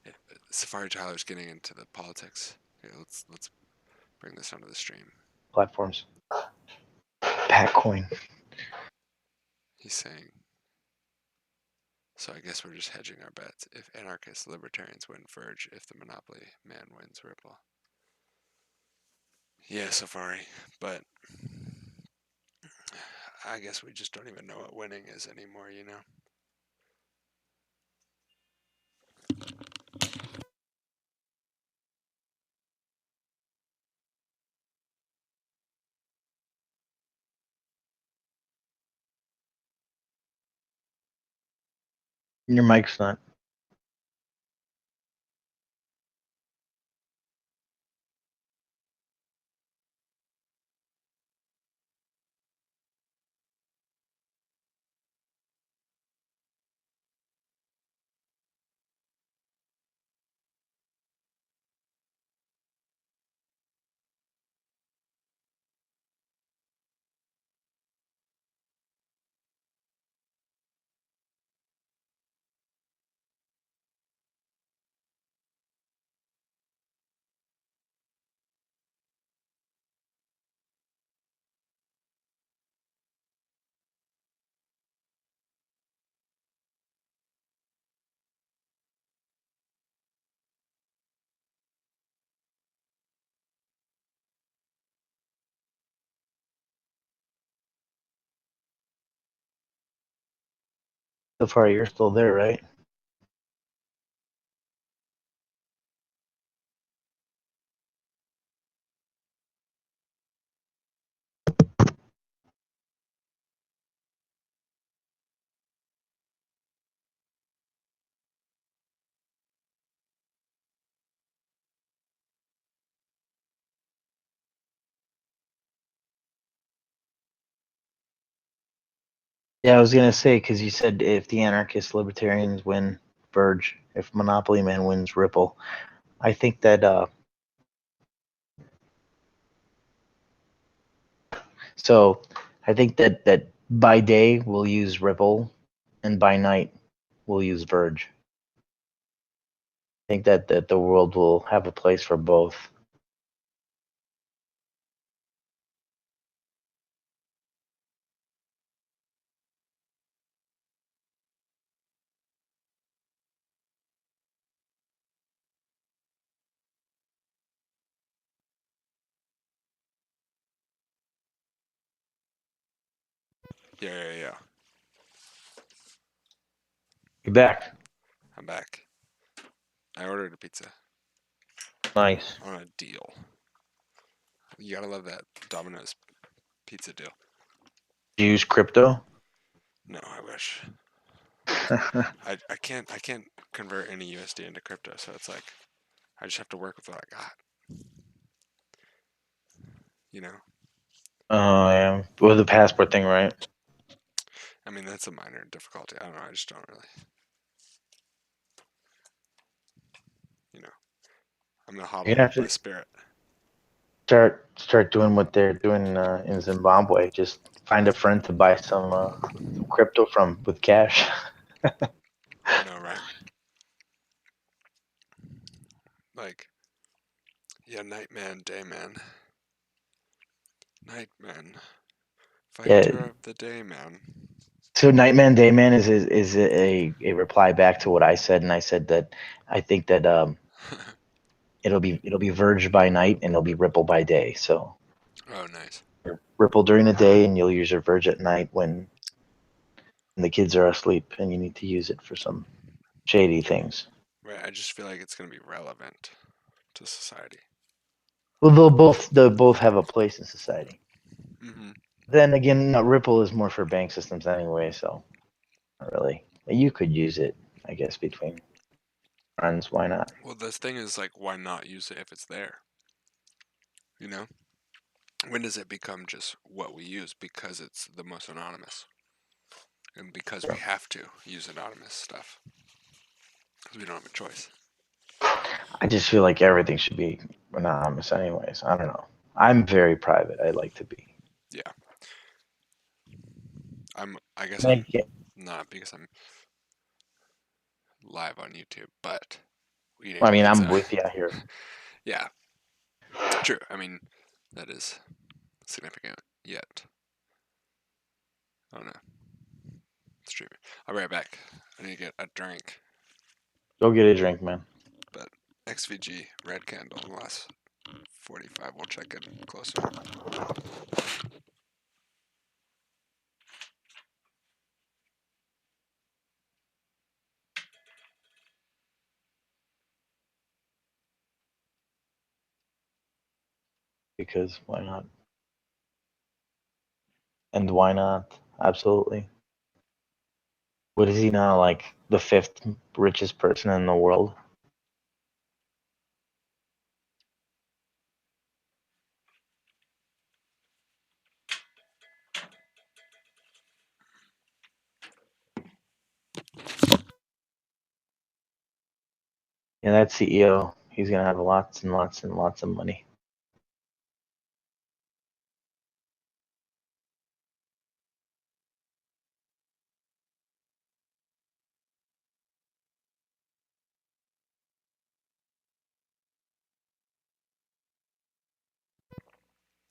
Yeah, Safari Tyler's getting into the politics. Okay, let's bring this onto the stream. Platforms. Patcoin. He's saying, so I guess we're just hedging our bets. If anarchist libertarians win Verge, if the monopoly man wins Ripple. Yeah, Safari, but I guess we just don't even know what winning is anymore, you know? Your mic's not. So far, you're still there, right? Yeah, I was gonna say because you said if the anarchist libertarians win Verge, if Monopoly Man wins Ripple, I think that so I think that by day we'll use Ripple, and by night we'll use Verge. I think that the world will have a place for both. Yeah. You're back. I'm back. I ordered a pizza Nice. on a deal. You gotta love that Domino's pizza deal. Do you use crypto? No, I wish. I can't convert any USD into crypto, so it's like I just have to work with what I got. You know? Oh yeah, with the passport thing, right? I mean, that's a minor difficulty. I don't know. I just don't really. You know, I'm a You hodler have by to spirit. start doing what they're doing in Zimbabwe. Just find a friend to buy some crypto from with cash. I know, right? Like, yeah, night man, day man. Night man. Yeah. Fighter of the day man. So Nightman Dayman is a reply back to what I said, and I said that I think that it'll be Verge by night and it'll be Ripple by day. So Oh, nice. Ripple during the day, and you'll use your Verge at night when the kids are asleep, and you need to use it for some shady things. Right, I just feel like it's gonna be relevant to society. Well, they'll both have a place in society. Mm-hmm. Then again, no, Ripple is more for bank systems anyway, so not really. You could use it, I guess, between friends. Why not? Well, the thing is, like, why not use it if it's there? You know? When does it become just what we use because it's the most anonymous? And because we have to use anonymous stuff. Because we don't have a choice. I just feel like everything should be anonymous, anyways. I don't know. I'm very private. I like to be. Yeah. I guess I'm Like, yeah, not because I'm live on YouTube, but eating I a mean, I'm pizza. with you here. Yeah. True. I mean, that is significant yet. I don't know. Streaming. I'll be right back. I need to get a drink. Go get a drink, man. But XVG red candle unless 45. We'll check in closer. Because why not? And why not? Absolutely. What is he now? Like the fifth richest person in the world? Yeah, that CEO. He's gonna have lots and lots and lots of money.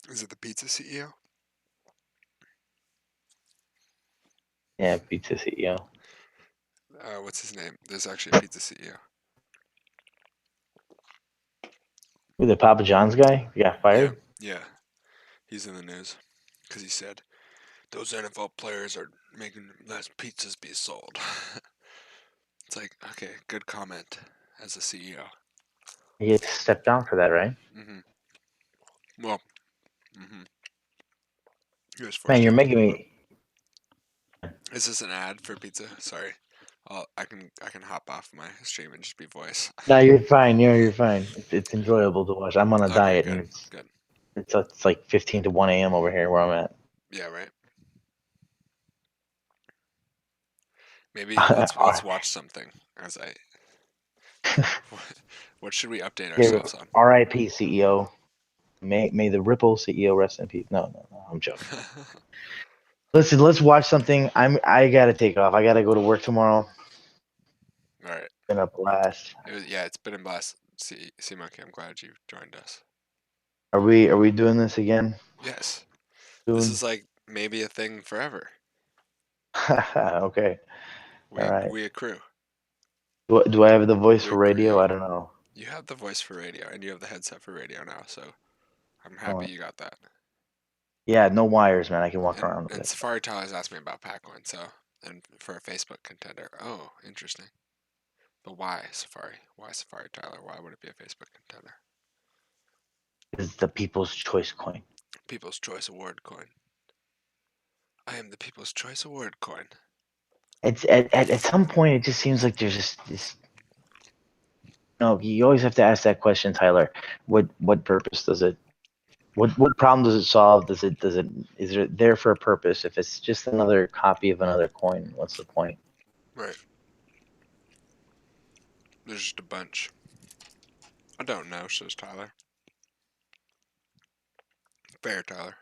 Is it the pizza CEO? Yeah, pizza CEO. What's his name? There's actually a pizza CEO. Who, the Papa John's guy? He got Yeah, fired? yeah. He's in the news because he said those NFL players are Making less pizzas be sold. It's like, okay, good comment as a CEO. You get to step down for that, right? Well, he was Man, forced you're to. making me. Is this an ad for pizza? Sorry. I can hop off my stream and just be voice. No, you're fine. You're fine. It's enjoyable to watch. I'm on a Okay, diet, good, and good. it's like 15 to 1 a.m. over here where I'm at. Yeah, right. Maybe let's watch something as I. What should we update ourselves on? R.I.P. CEO. May the Ripple CEO rest in peace. No, I'm joking. Listen, let's watch something. I gotta take off. I gotta go to work tomorrow. All right. Been a blast. It's been a blast. See, Monkey. I'm glad you joined us. Are we doing this again Yes, this soon? is like maybe a thing forever. Okay. All right. We accrue. Do I have the voice We for radio? agree. I don't know. You have the voice for radio, and you have the headset for radio now. So I'm Oh, happy you got that. yeah, no wires, man. I can walk around with And it. Safari Tyler's asked me about PacCoin, so and for a Facebook contender. Oh, interesting. But why Safari? Why Safari Tyler? Why would it be a Facebook contender? It's the People's Choice coin. People's Choice Award coin. I am the People's Choice Award coin. It's at some point it just seems like there's just this. No, you always have to ask that question, Tyler. What purpose does it? What problem does it solve? Does it is it there for a purpose? If it's just another copy of another coin, what's the point? Right. There's just a bunch. I don't know, says Tyler. Fair, Tyler.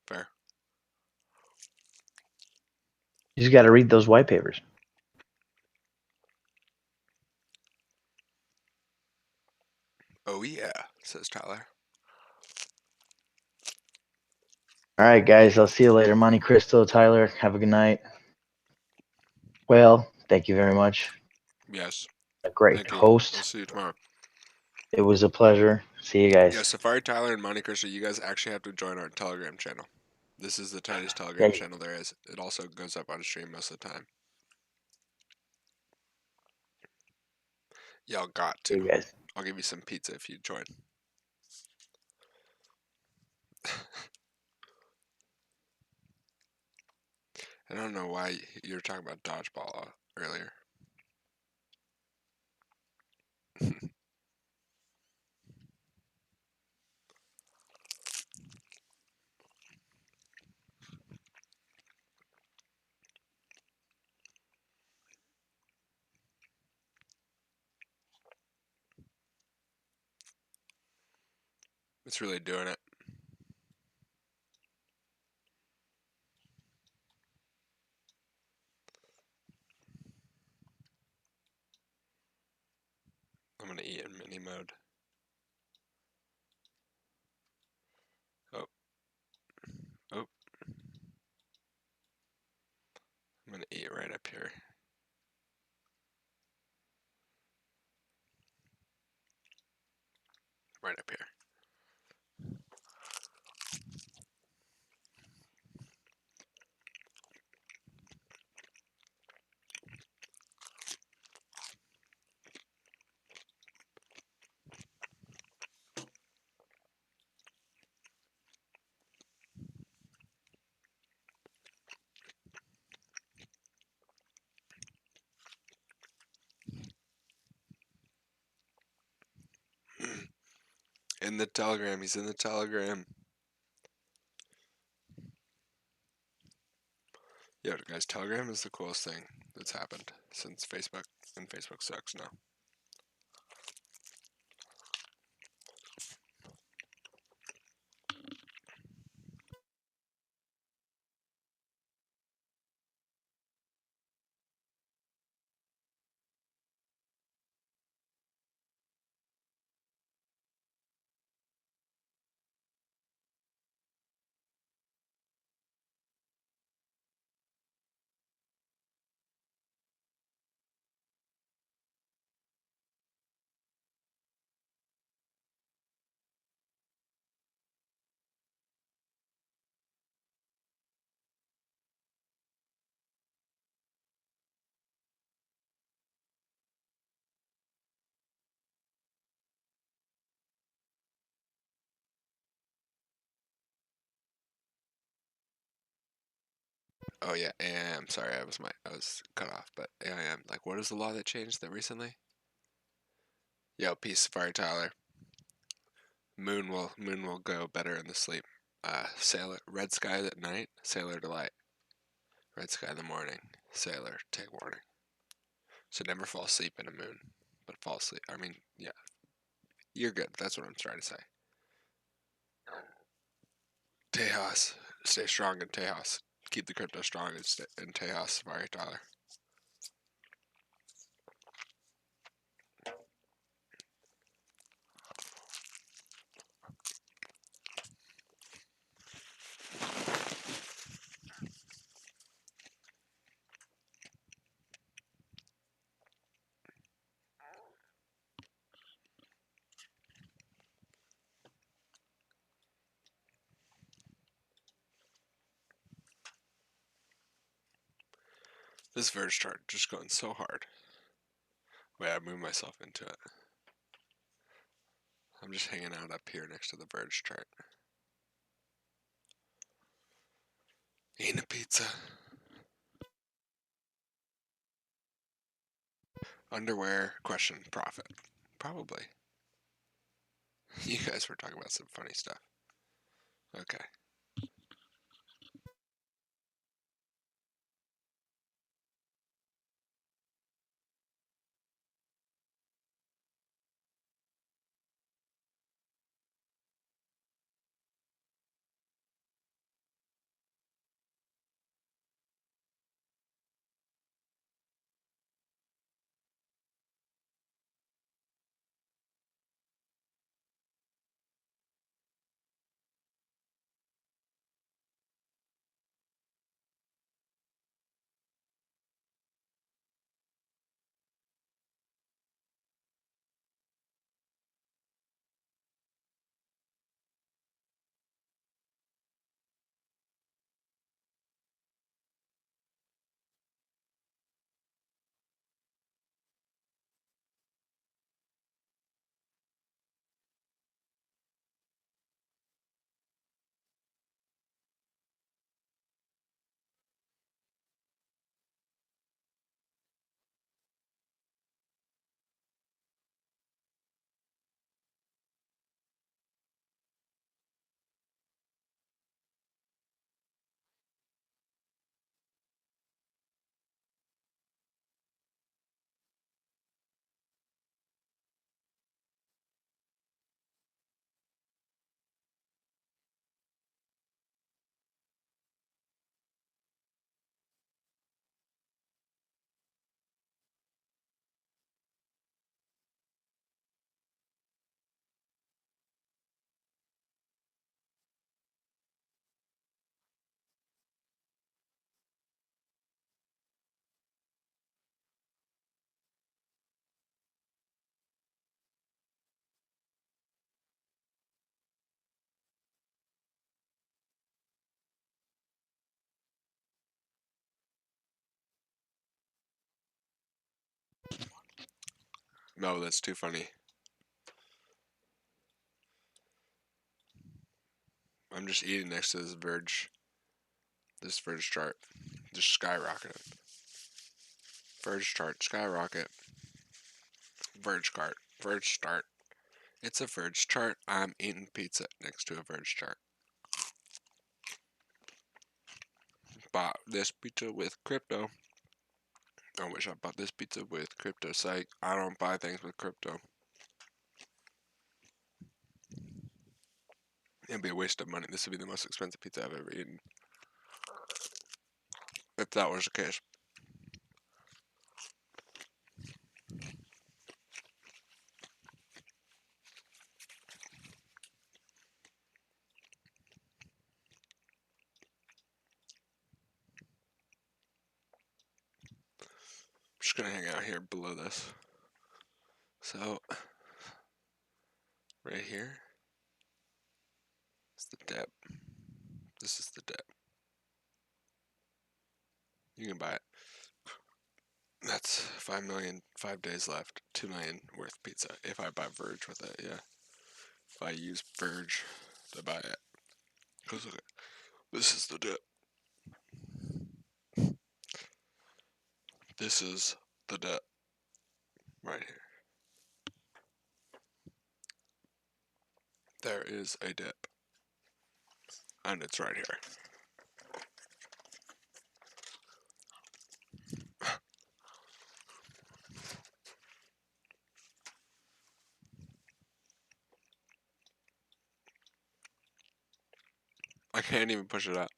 Fair. You just got to read those white papers. Oh yeah, says Tyler. All right, guys. I'll see you later. Monte Cristo, Tyler. Have a good night. Well, thank you very much. Yes. A great Thank you. I'll host. see you tomorrow. It was a pleasure. See you guys. Yeah, Safari Tyler and Monte Cristo, you guys actually have to join our Telegram channel. This is the tightest Telegram Yeah, channel there is. It also goes up on stream most of the time. Y'all got to. see you guys. I'll give you some pizza if you join. I don't know why you were talking about dodgeball earlier. It's really doing it. I'm gonna eat in mini mode. Oh, oh. I'm gonna eat right up here. Right up here. In the Telegram. He's in the Telegram. Yeah, guys, Telegram is the coolest thing that's happened since Facebook, and Facebook sucks now. Oh yeah, AIM. Sorry, I was cut off. But AIM, like, what is the law that changed that recently? Yo, peace, Safari Tyler. Moon will go better in the sleep. Sailor, red sky at night, sailor delight. Red sky in the morning, sailor take warning. So never fall asleep in a moon, but fall asleep. I mean, yeah, you're good. That's what I'm trying to say. Tejas, stay strong in Tejas. Keep the crypto strong in Tejas, Safari Tyler. This Verge chart just going so hard. Wait, I moved myself into it. I'm just hanging out up here next to the Verge chart. Eating a pizza. Underwear, question, profit. Probably. You guys were talking about some funny stuff. Okay. No, that's too funny. I'm just eating next to this Verge chart. Just skyrocketed. Verge chart, skyrocket. Verge chart, Verge start. It's a Verge chart. I'm eating pizza next to a Verge chart. Bought this pizza with crypto. I wish I bought this pizza with crypto. Psych. I don't buy things with crypto. It'd be a waste of money. This would be the most expensive pizza I've ever eaten. If that was the case. I'm just gonna hang out here below this. So, right here is the dip. This is the dip. You can buy it. That's 5 million, 5 days left, 2 million worth pizza. If I buy Verge with it, yeah. If I use Verge to buy it. Because look, this is the dip. This is the dip right here. There is a dip, and it's right here. I can't even push it up.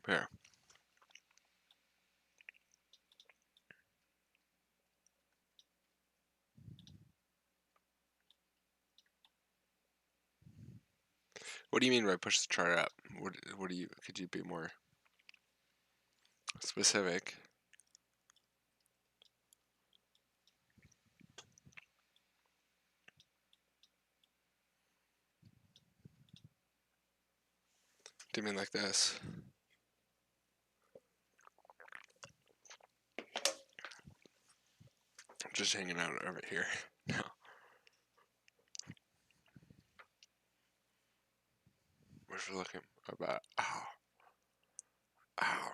Here. What do you mean by push the chart up? What do you, could you be more specific? Do you mean like this? Just hanging out over here. No. We're looking about. Ow. Ow.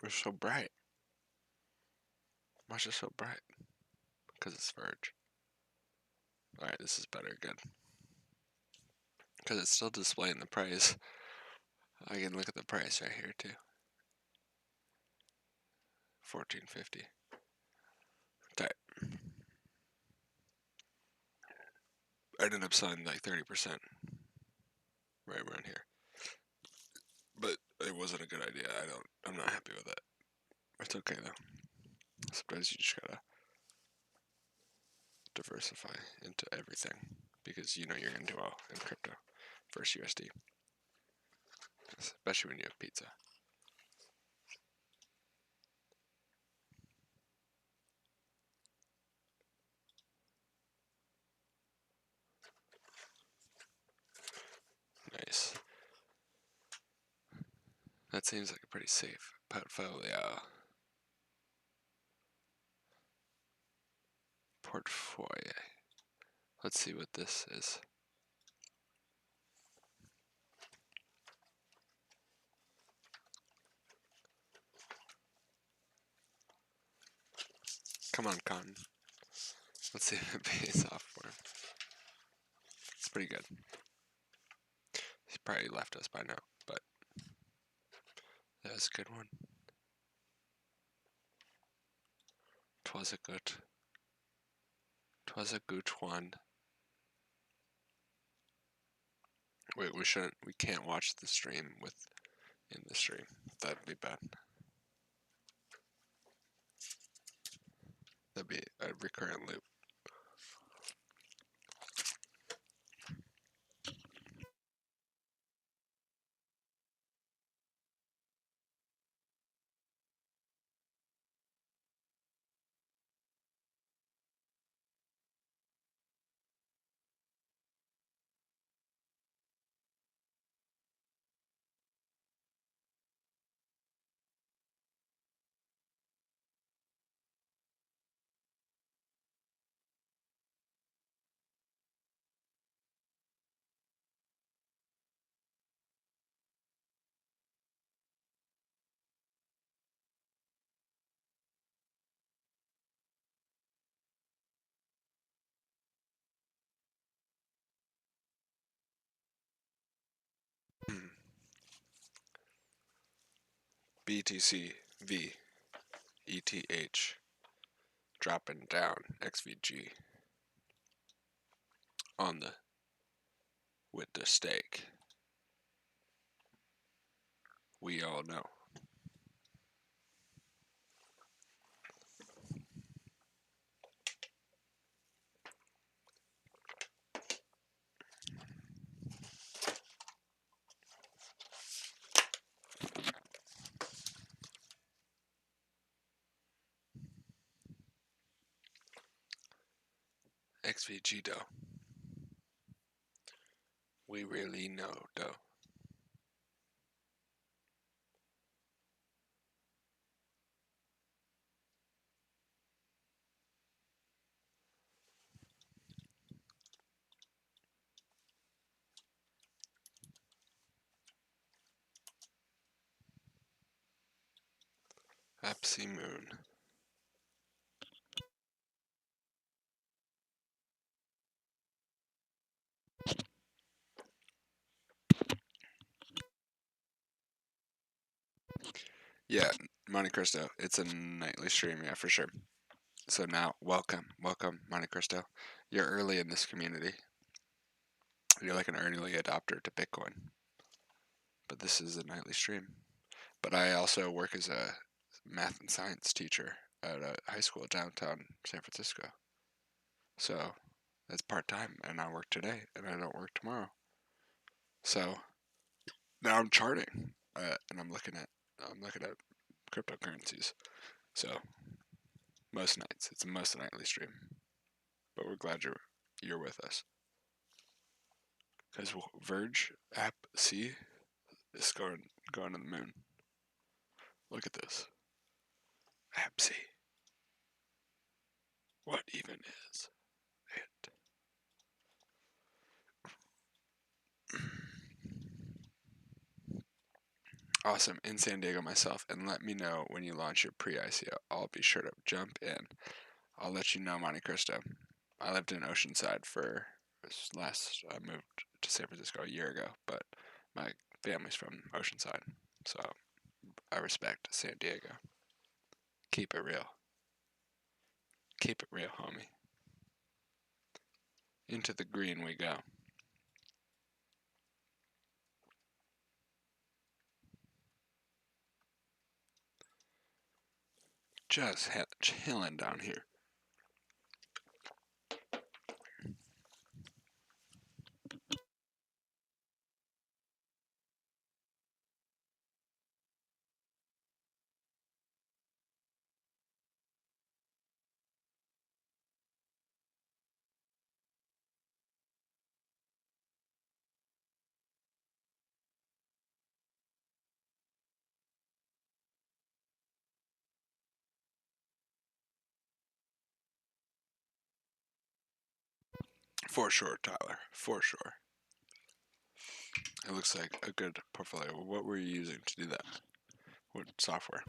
We're so bright. Why is it so bright? Because it's Verge. Alright, this is better. Good. Because it's still displaying the price. I can look at the price right here too. 14.50. That I ended up selling like 30% right around here. But it wasn't a good idea. I'm not happy with it. It's okay though. Sometimes you just gotta diversify into everything because you know you're gonna do well in crypto versus USD. Especially when you have pizza. Nice. That seems like a pretty safe portfolio. Let's see what this is. Come on, Cotton. Let's see if it pays off for him. It's pretty good. He's probably left us by now, but that was a good one. Twas a good one. Wait, we can't watch the stream in the stream. That'd be bad. That'd be a recurrent loop. BTC V ETH dropping down XVG on the with the stake. We all know. XVG though. We really know though. Epsy Moon. Yeah, Monte Cristo. It's a nightly stream, yeah, for sure. So now, welcome, Monte Cristo. You're early in this community. You're like an early adopter to Bitcoin. But this is a nightly stream. But I also work as a math and science teacher at a high school downtown San Francisco. So that's part-time, and I work today, and I don't work tomorrow. So now I'm charting, and I'm looking at cryptocurrencies. So most nights, it's a most nightly stream. But we're glad you're with us. Because Verge app C is going to the moon. Look at this. App C. What even is it? Awesome. In San Diego myself, and let me know when you launch your pre-ICO. I'll be sure to jump in. I'll let you know, Monte Cristo. I lived in Oceanside I moved to San Francisco a year ago, but my family's from Oceanside, so I respect San Diego. Keep it real. Keep it real, homie. Into the green we go. Just chilling down here. For sure, Tyler. For sure. It looks like a good portfolio. What were you using to do that? What software?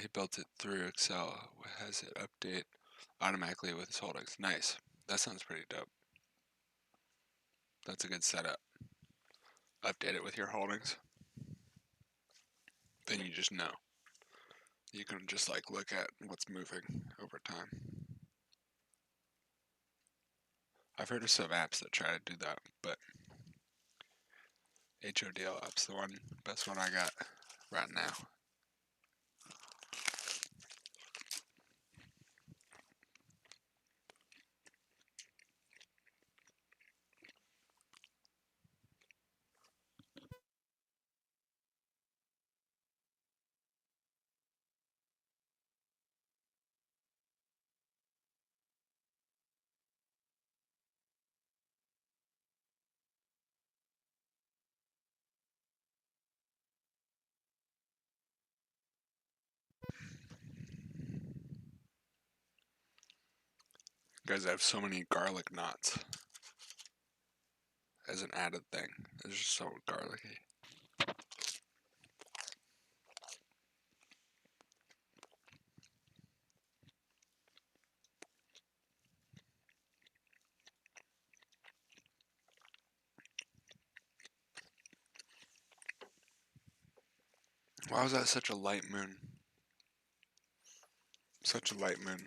He built it through Excel. Has it update automatically with his holdings? Nice. That sounds pretty dope. That's a good setup. Update it with your holdings. Then you just know. You can just like look at what's moving over time. I've heard of some apps that try to do that, but HODL app's the best one I got right now. Guys, I have so many garlic knots as an added thing. It's just so garlicky. Why was that such a light moon? Such a light moon.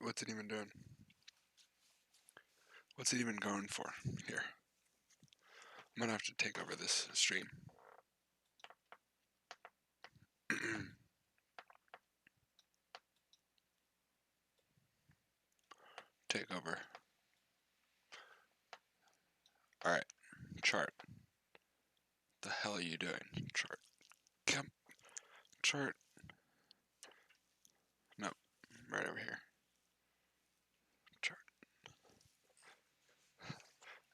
What's it even doing? What's it even going for here? I'm gonna have to take over this stream. Take over. Alright, chart. The hell are you doing? Chart. Come. Chart. Nope. Right over here. Chart.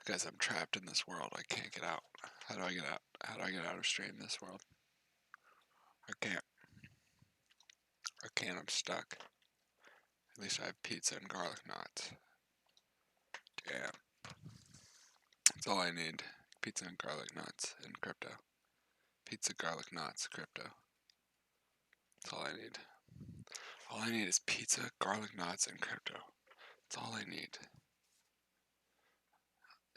Guys, I'm trapped in this world. I can't get out. How do I get out? How do I get out of stream this world? I can't. I can't. I'm stuck. At least I have pizza and garlic knots. Damn. That's all I need. Pizza and garlic knots in crypto. Pizza, garlic knots, crypto. That's all I need. All I need is pizza, garlic knots, and crypto. That's all I need.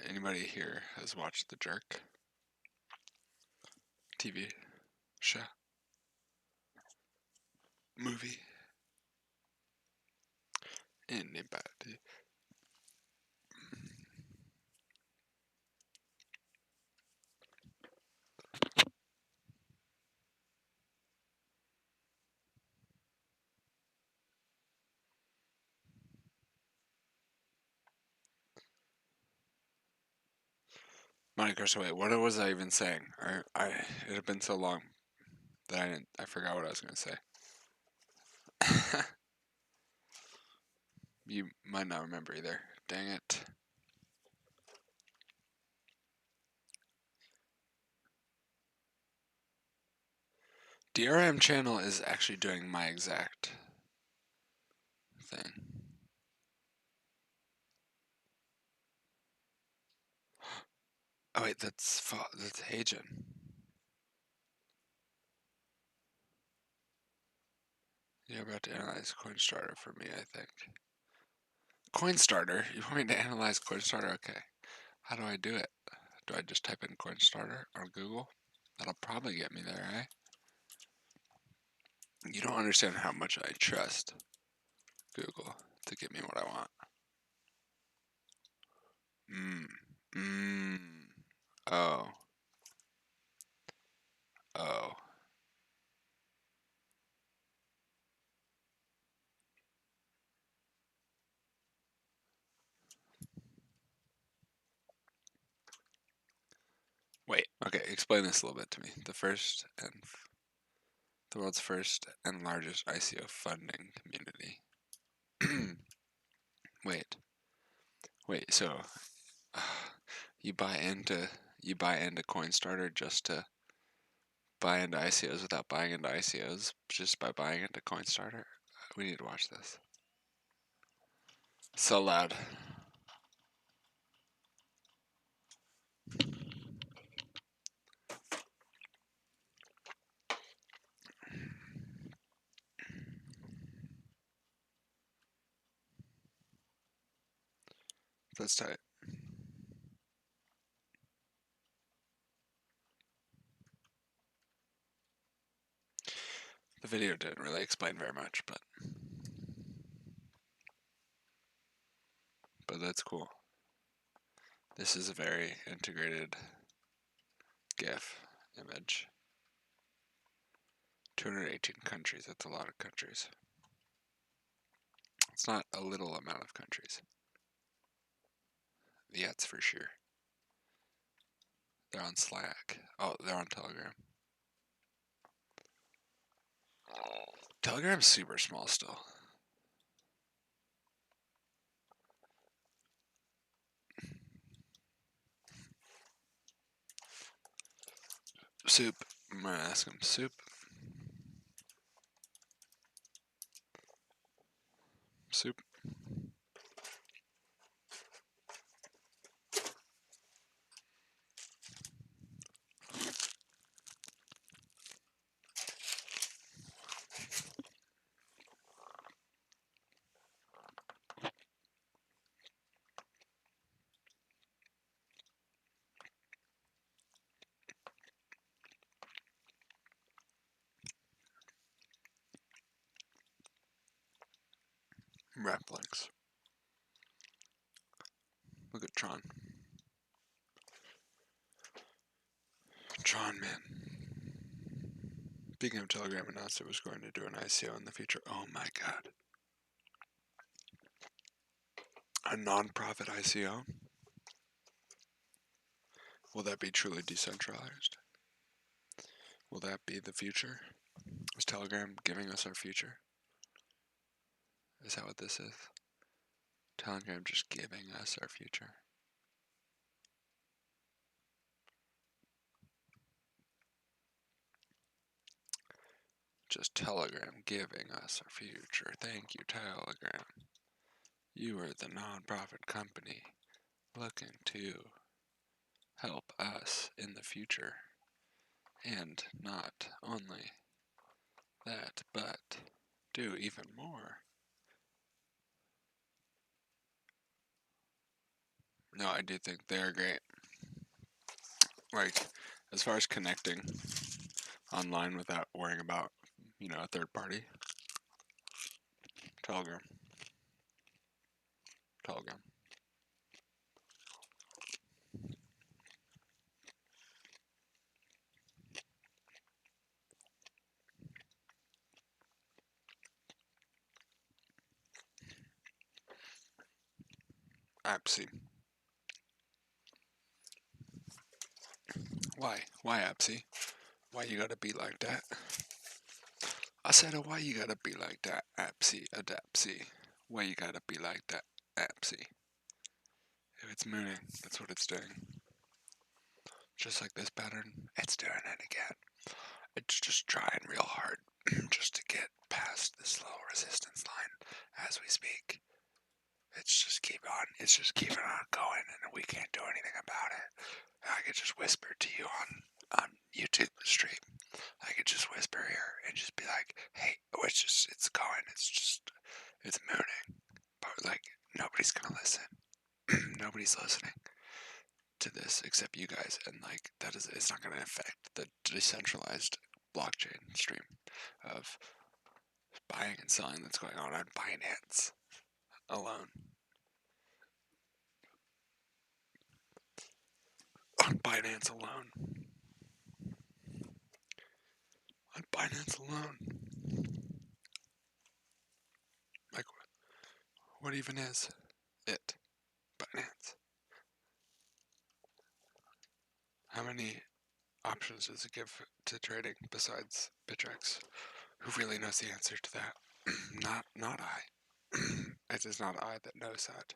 Anybody here has watched The Jerk? TV show? Movie? Anybody? Monte Cristo, wait, what was I even saying? It had been so long that I forgot what I was going to say. You might not remember either. Dang it. DRM channel is actually doing my exact thing. Oh wait, that's Hagen. You're about to analyze CoinStarter for me, I think. CoinStarter? You want me to analyze CoinStarter? Okay. How do I do it? Do I just type in CoinStarter on Google? That'll probably get me there, eh? You don't understand how much I trust Google to get me what I want. Oh. Oh. Wait, okay, explain this a little bit to me. The world's first and largest ICO funding community. Wait, so you buy into CoinStarter just to buy into ICOs without buying into ICOs, just by buying into CoinStarter? We need to watch this. So loud. That's tight. The video didn't really explain very much, but that's cool. This is a very integrated GIF image. 218 countries, that's a lot of countries. It's not a little amount of countries. Yeah, that's for sure. They're on Slack. Oh, they're on Telegram. Telegram's super small still. Soup. I'm gonna ask him. Soup. Soup. Reflex. Look at Tron. Tron, man. Speaking of Telegram, announced it was going to do an ICO in the future. Oh my god. A non-profit ICO? Will that be truly decentralized? Will that be the future? Is Telegram giving us our future? Is that what this is? Telegram just giving us our future? Just Telegram giving us our future. Thank you, Telegram. You are the non-profit company looking to help us in the future. And not only that, but do even more. No, I do think they're great. Like, as far as connecting online without worrying about, a third party. Telegram. Apsy. Why? Why Apsy? Why you gotta be like that? I said, why you gotta be like that, Apsy, Adapsy? Why you gotta be like that, Apsy? If it's mooning, that's what it's doing. Just like this pattern, it's doing it again. It's just trying real hard just to get past this low resistance line as we speak. It's just keeping on going, and we can't do anything about it. I could just whisper to you on YouTube stream. I could just whisper here and just be like, hey, it's going, it's mooning. But like, nobody's gonna listen. Nobody's listening to this except you guys, and like, it's not gonna affect the decentralized blockchain stream of buying and selling that's going on Binance alone. On Binance alone. On Binance alone. Like, what even is it? Binance. How many options does it give to trading besides Bittrex? Who really knows the answer to that? Not I. It is not I that knows that.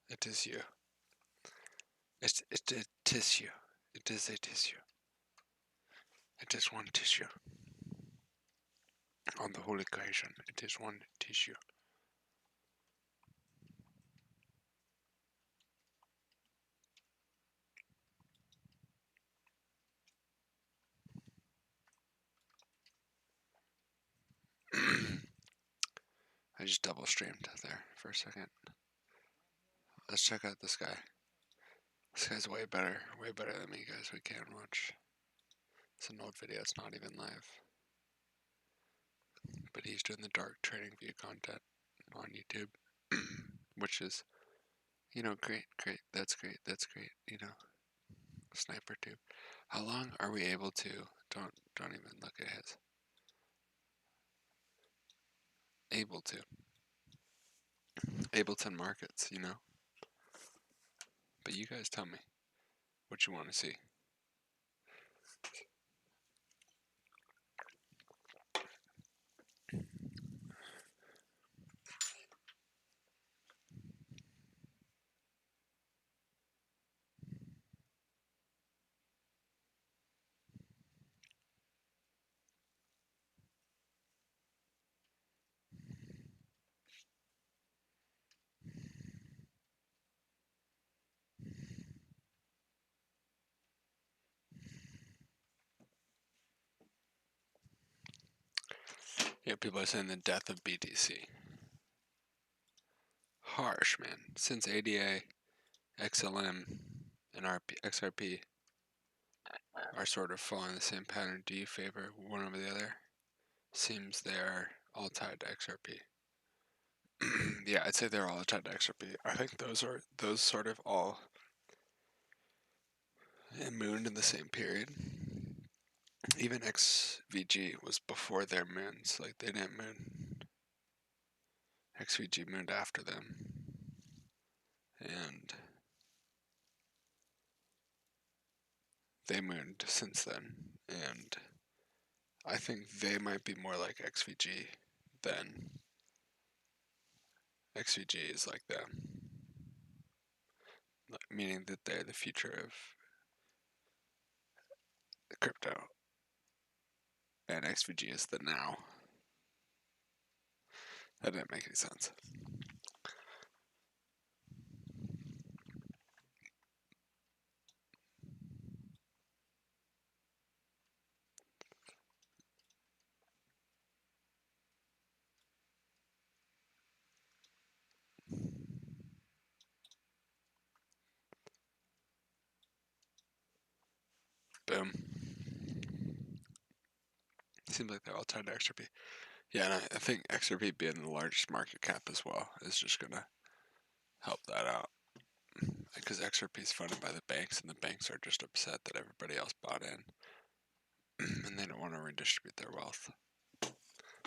It is you. It is you. It is a tissue. It is one tissue. On the whole equation, it is one tissue. I just double streamed there for a second. Let's check out this guy. This guy's way better than me, guys. We can watch. It's an old video, it's not even live. But he's doing the dark trading view content on YouTube, which is, great. That's great. Sniper tube. How long are we able to? Don't even look at his. Able to. Ableton markets, But you guys tell me what you want to see. Yeah, people are saying the death of BTC. Harsh, man. Since ADA, XLM, and XRP are sort of following the same pattern, do you favor one over the other? Seems they are all tied to XRP. Yeah, I'd say they're all a 10 to XRP. I think those sort of all mooned in the same period. Even XVG was before their moons. Like, they didn't moon. XVG mooned after them. And they mooned since then. And I think they might be more like XVG than XVG is like them. Meaning that they're the future of crypto. And XVG is the now. That didn't make any sense. Boom. Seems like they're all tied to XRP. Yeah, and I think XRP being the largest market cap as well is just going to help that out. Because XRP is funded by the banks, and the banks are just upset that everybody else bought in. And they don't want to redistribute their wealth.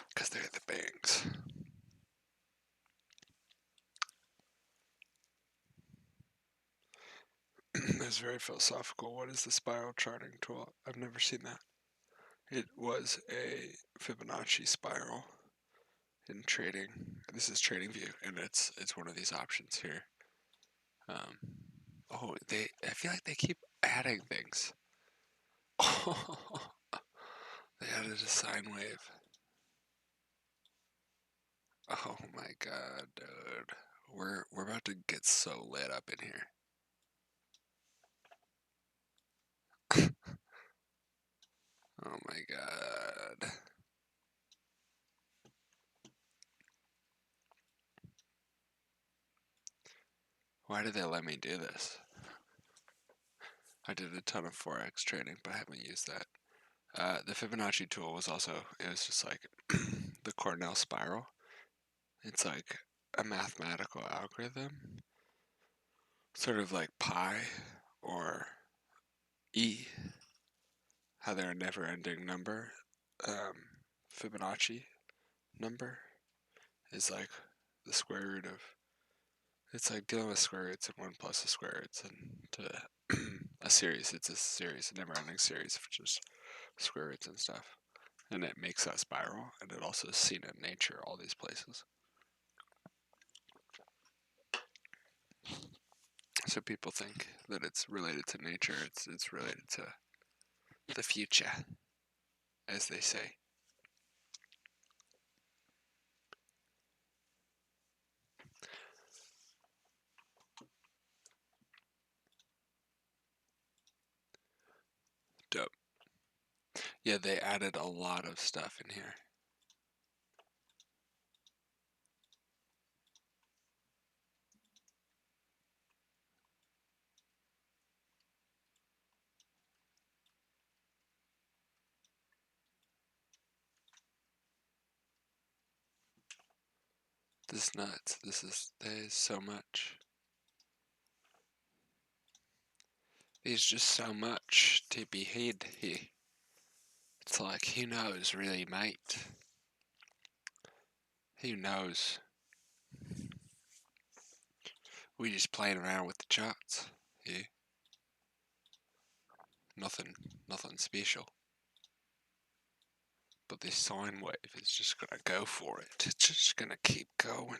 Because they're the banks. It's very philosophical. What is the spiral charting tool? I've never seen that. It was a Fibonacci spiral in trading. This is TradingView, and it's one of these options here. I feel like they keep adding things. They added a sine wave. Oh my god, dude. We're about to get so lit up in here. Oh my god. Why did they let me do this? I did a ton of Forex trading, but I haven't used that. The Fibonacci tool was also, it was just like the Cornell spiral. It's like a mathematical algorithm, sort of like pi or e, how they're a never-ending number. Fibonacci number is like the square root of, it's like dealing with square roots and 1 plus the square roots, and to a series, it's a series, a never-ending series of just square roots and stuff. And it makes that spiral, and it also is seen in nature, all these places. So people think that it's related to nature, it's related to the future, as they say. Dope. Yeah, they added a lot of stuff in here. This is nuts. There's so much. There's just so much to be hid here. It's like, who knows, really, mate? Who knows? We just playing around with the charts here. Nothing special. But this sine wave is just gonna go for it. It's just gonna keep going.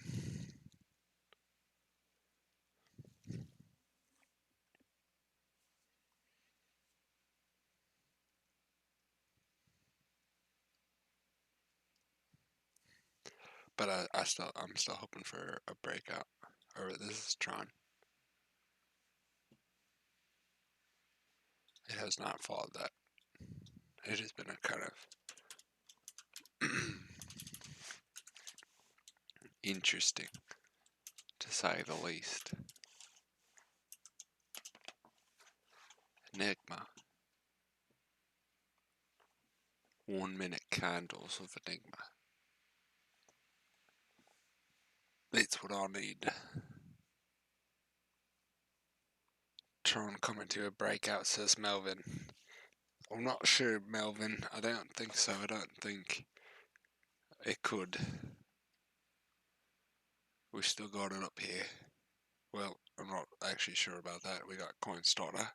But I'm still hoping for a breakout. Or this is Tron. It has not followed that. It has been a kind of interesting, to say the least. Enigma. 1 minute candles of Enigma. That's what I need. Tron coming to a breakout, says Melvin. I'm not sure, Melvin. I don't think so. I don't think it could. We still got it up here. Well, I'm not actually sure about that. We got CoinStarter.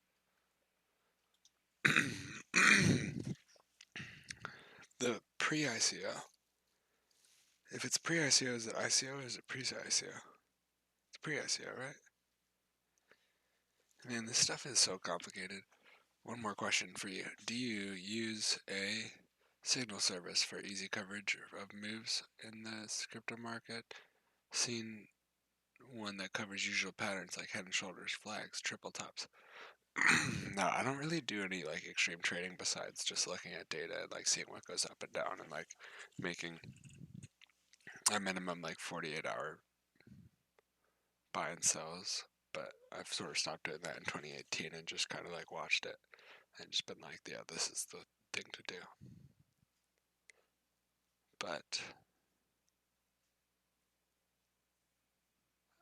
The pre-ICO. If it's pre-ICO, is it ICO or is it pre-ICO? It's pre-ICO, right? Man, this stuff is so complicated. One more question for you. Do you use a signal service for easy coverage of moves in the crypto market? Seen one that covers usual patterns like head and shoulders, flags, triple tops. No, I don't really do any like extreme trading besides just looking at data and like seeing what goes up and down and like making a minimum like 48-hour buy and sells. But I've sort of stopped doing that in 2018 and just kind of like watched it and just been like, yeah, this is the thing to do. But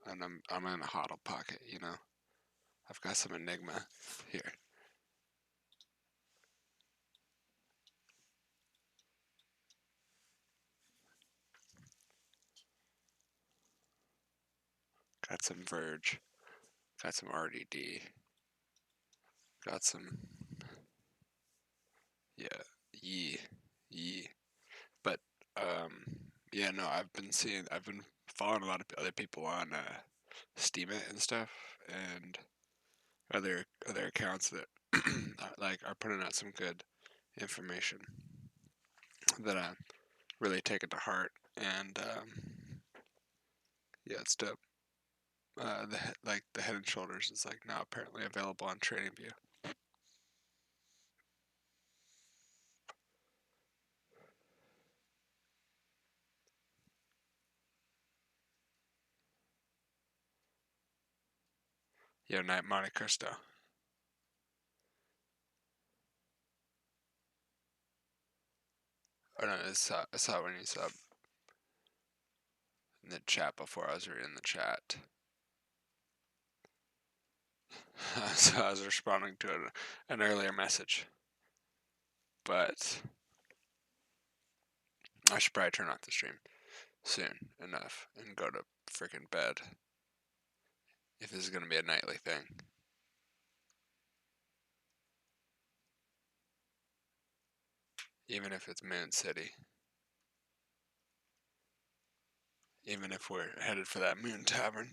and I'm in a hodl pocket, you know. I've got some Enigma here. Got some Verge. Got some RDD. Got some, yeah, Yee. But yeah, no, I've been following a lot of other people on Steam It and stuff, and other accounts that like are putting out some good information that I'm really taking to heart, and yeah, it's dope. The Head and Shoulders is like now apparently available on TradingView. Yo, Night Monte Cristo. Oh no, I saw when you sub in the chat before. I was reading the chat. So I was responding to an earlier message. But I should probably turn off the stream soon enough and go to freaking bed. If this is going to be a nightly thing. Even if it's Moon City. Even if we're headed for that Moon Tavern.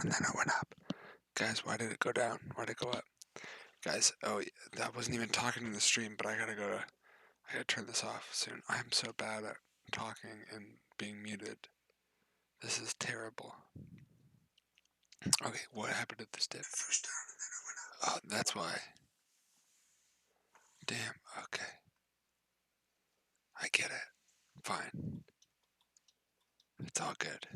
and then it went up. Guys, why did it go down? Why did it go up? Guys, oh, that wasn't even talking in the stream, but I gotta turn this off soon. I'm so bad at talking and being muted. This is terrible. Okay, what happened to this dip? Oh, that's why. Damn, okay. I get it. Fine. It's all good.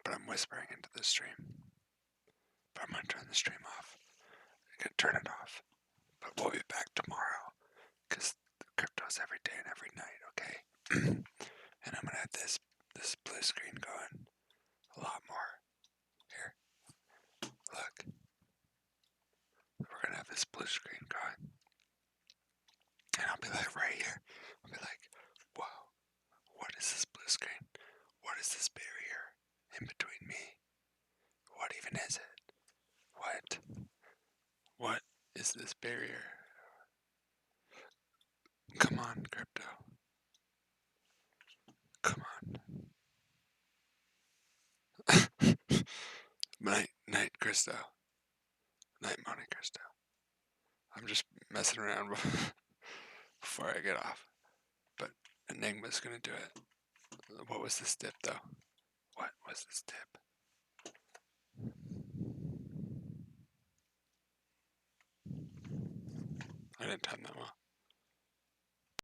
But I'm whispering into the stream. But I'm gonna turn the stream off. I'm gonna turn it off. But we'll be back tomorrow. Because crypto's every day and every night, okay? And I'm gonna have this blue screen going a lot more. Here. Look. We're gonna have this blue screen going. And I'll be like right here. I'll be like, whoa, what is this blue screen? What is this barrier in between me? What even is it? What is this barrier? Come on, crypto. Come on. Night, Christo. Night, Monte Cristo. I'm just messing around before I get off. But Enigma's gonna do it. What was this dip, though? What was this dip? I didn't time that well.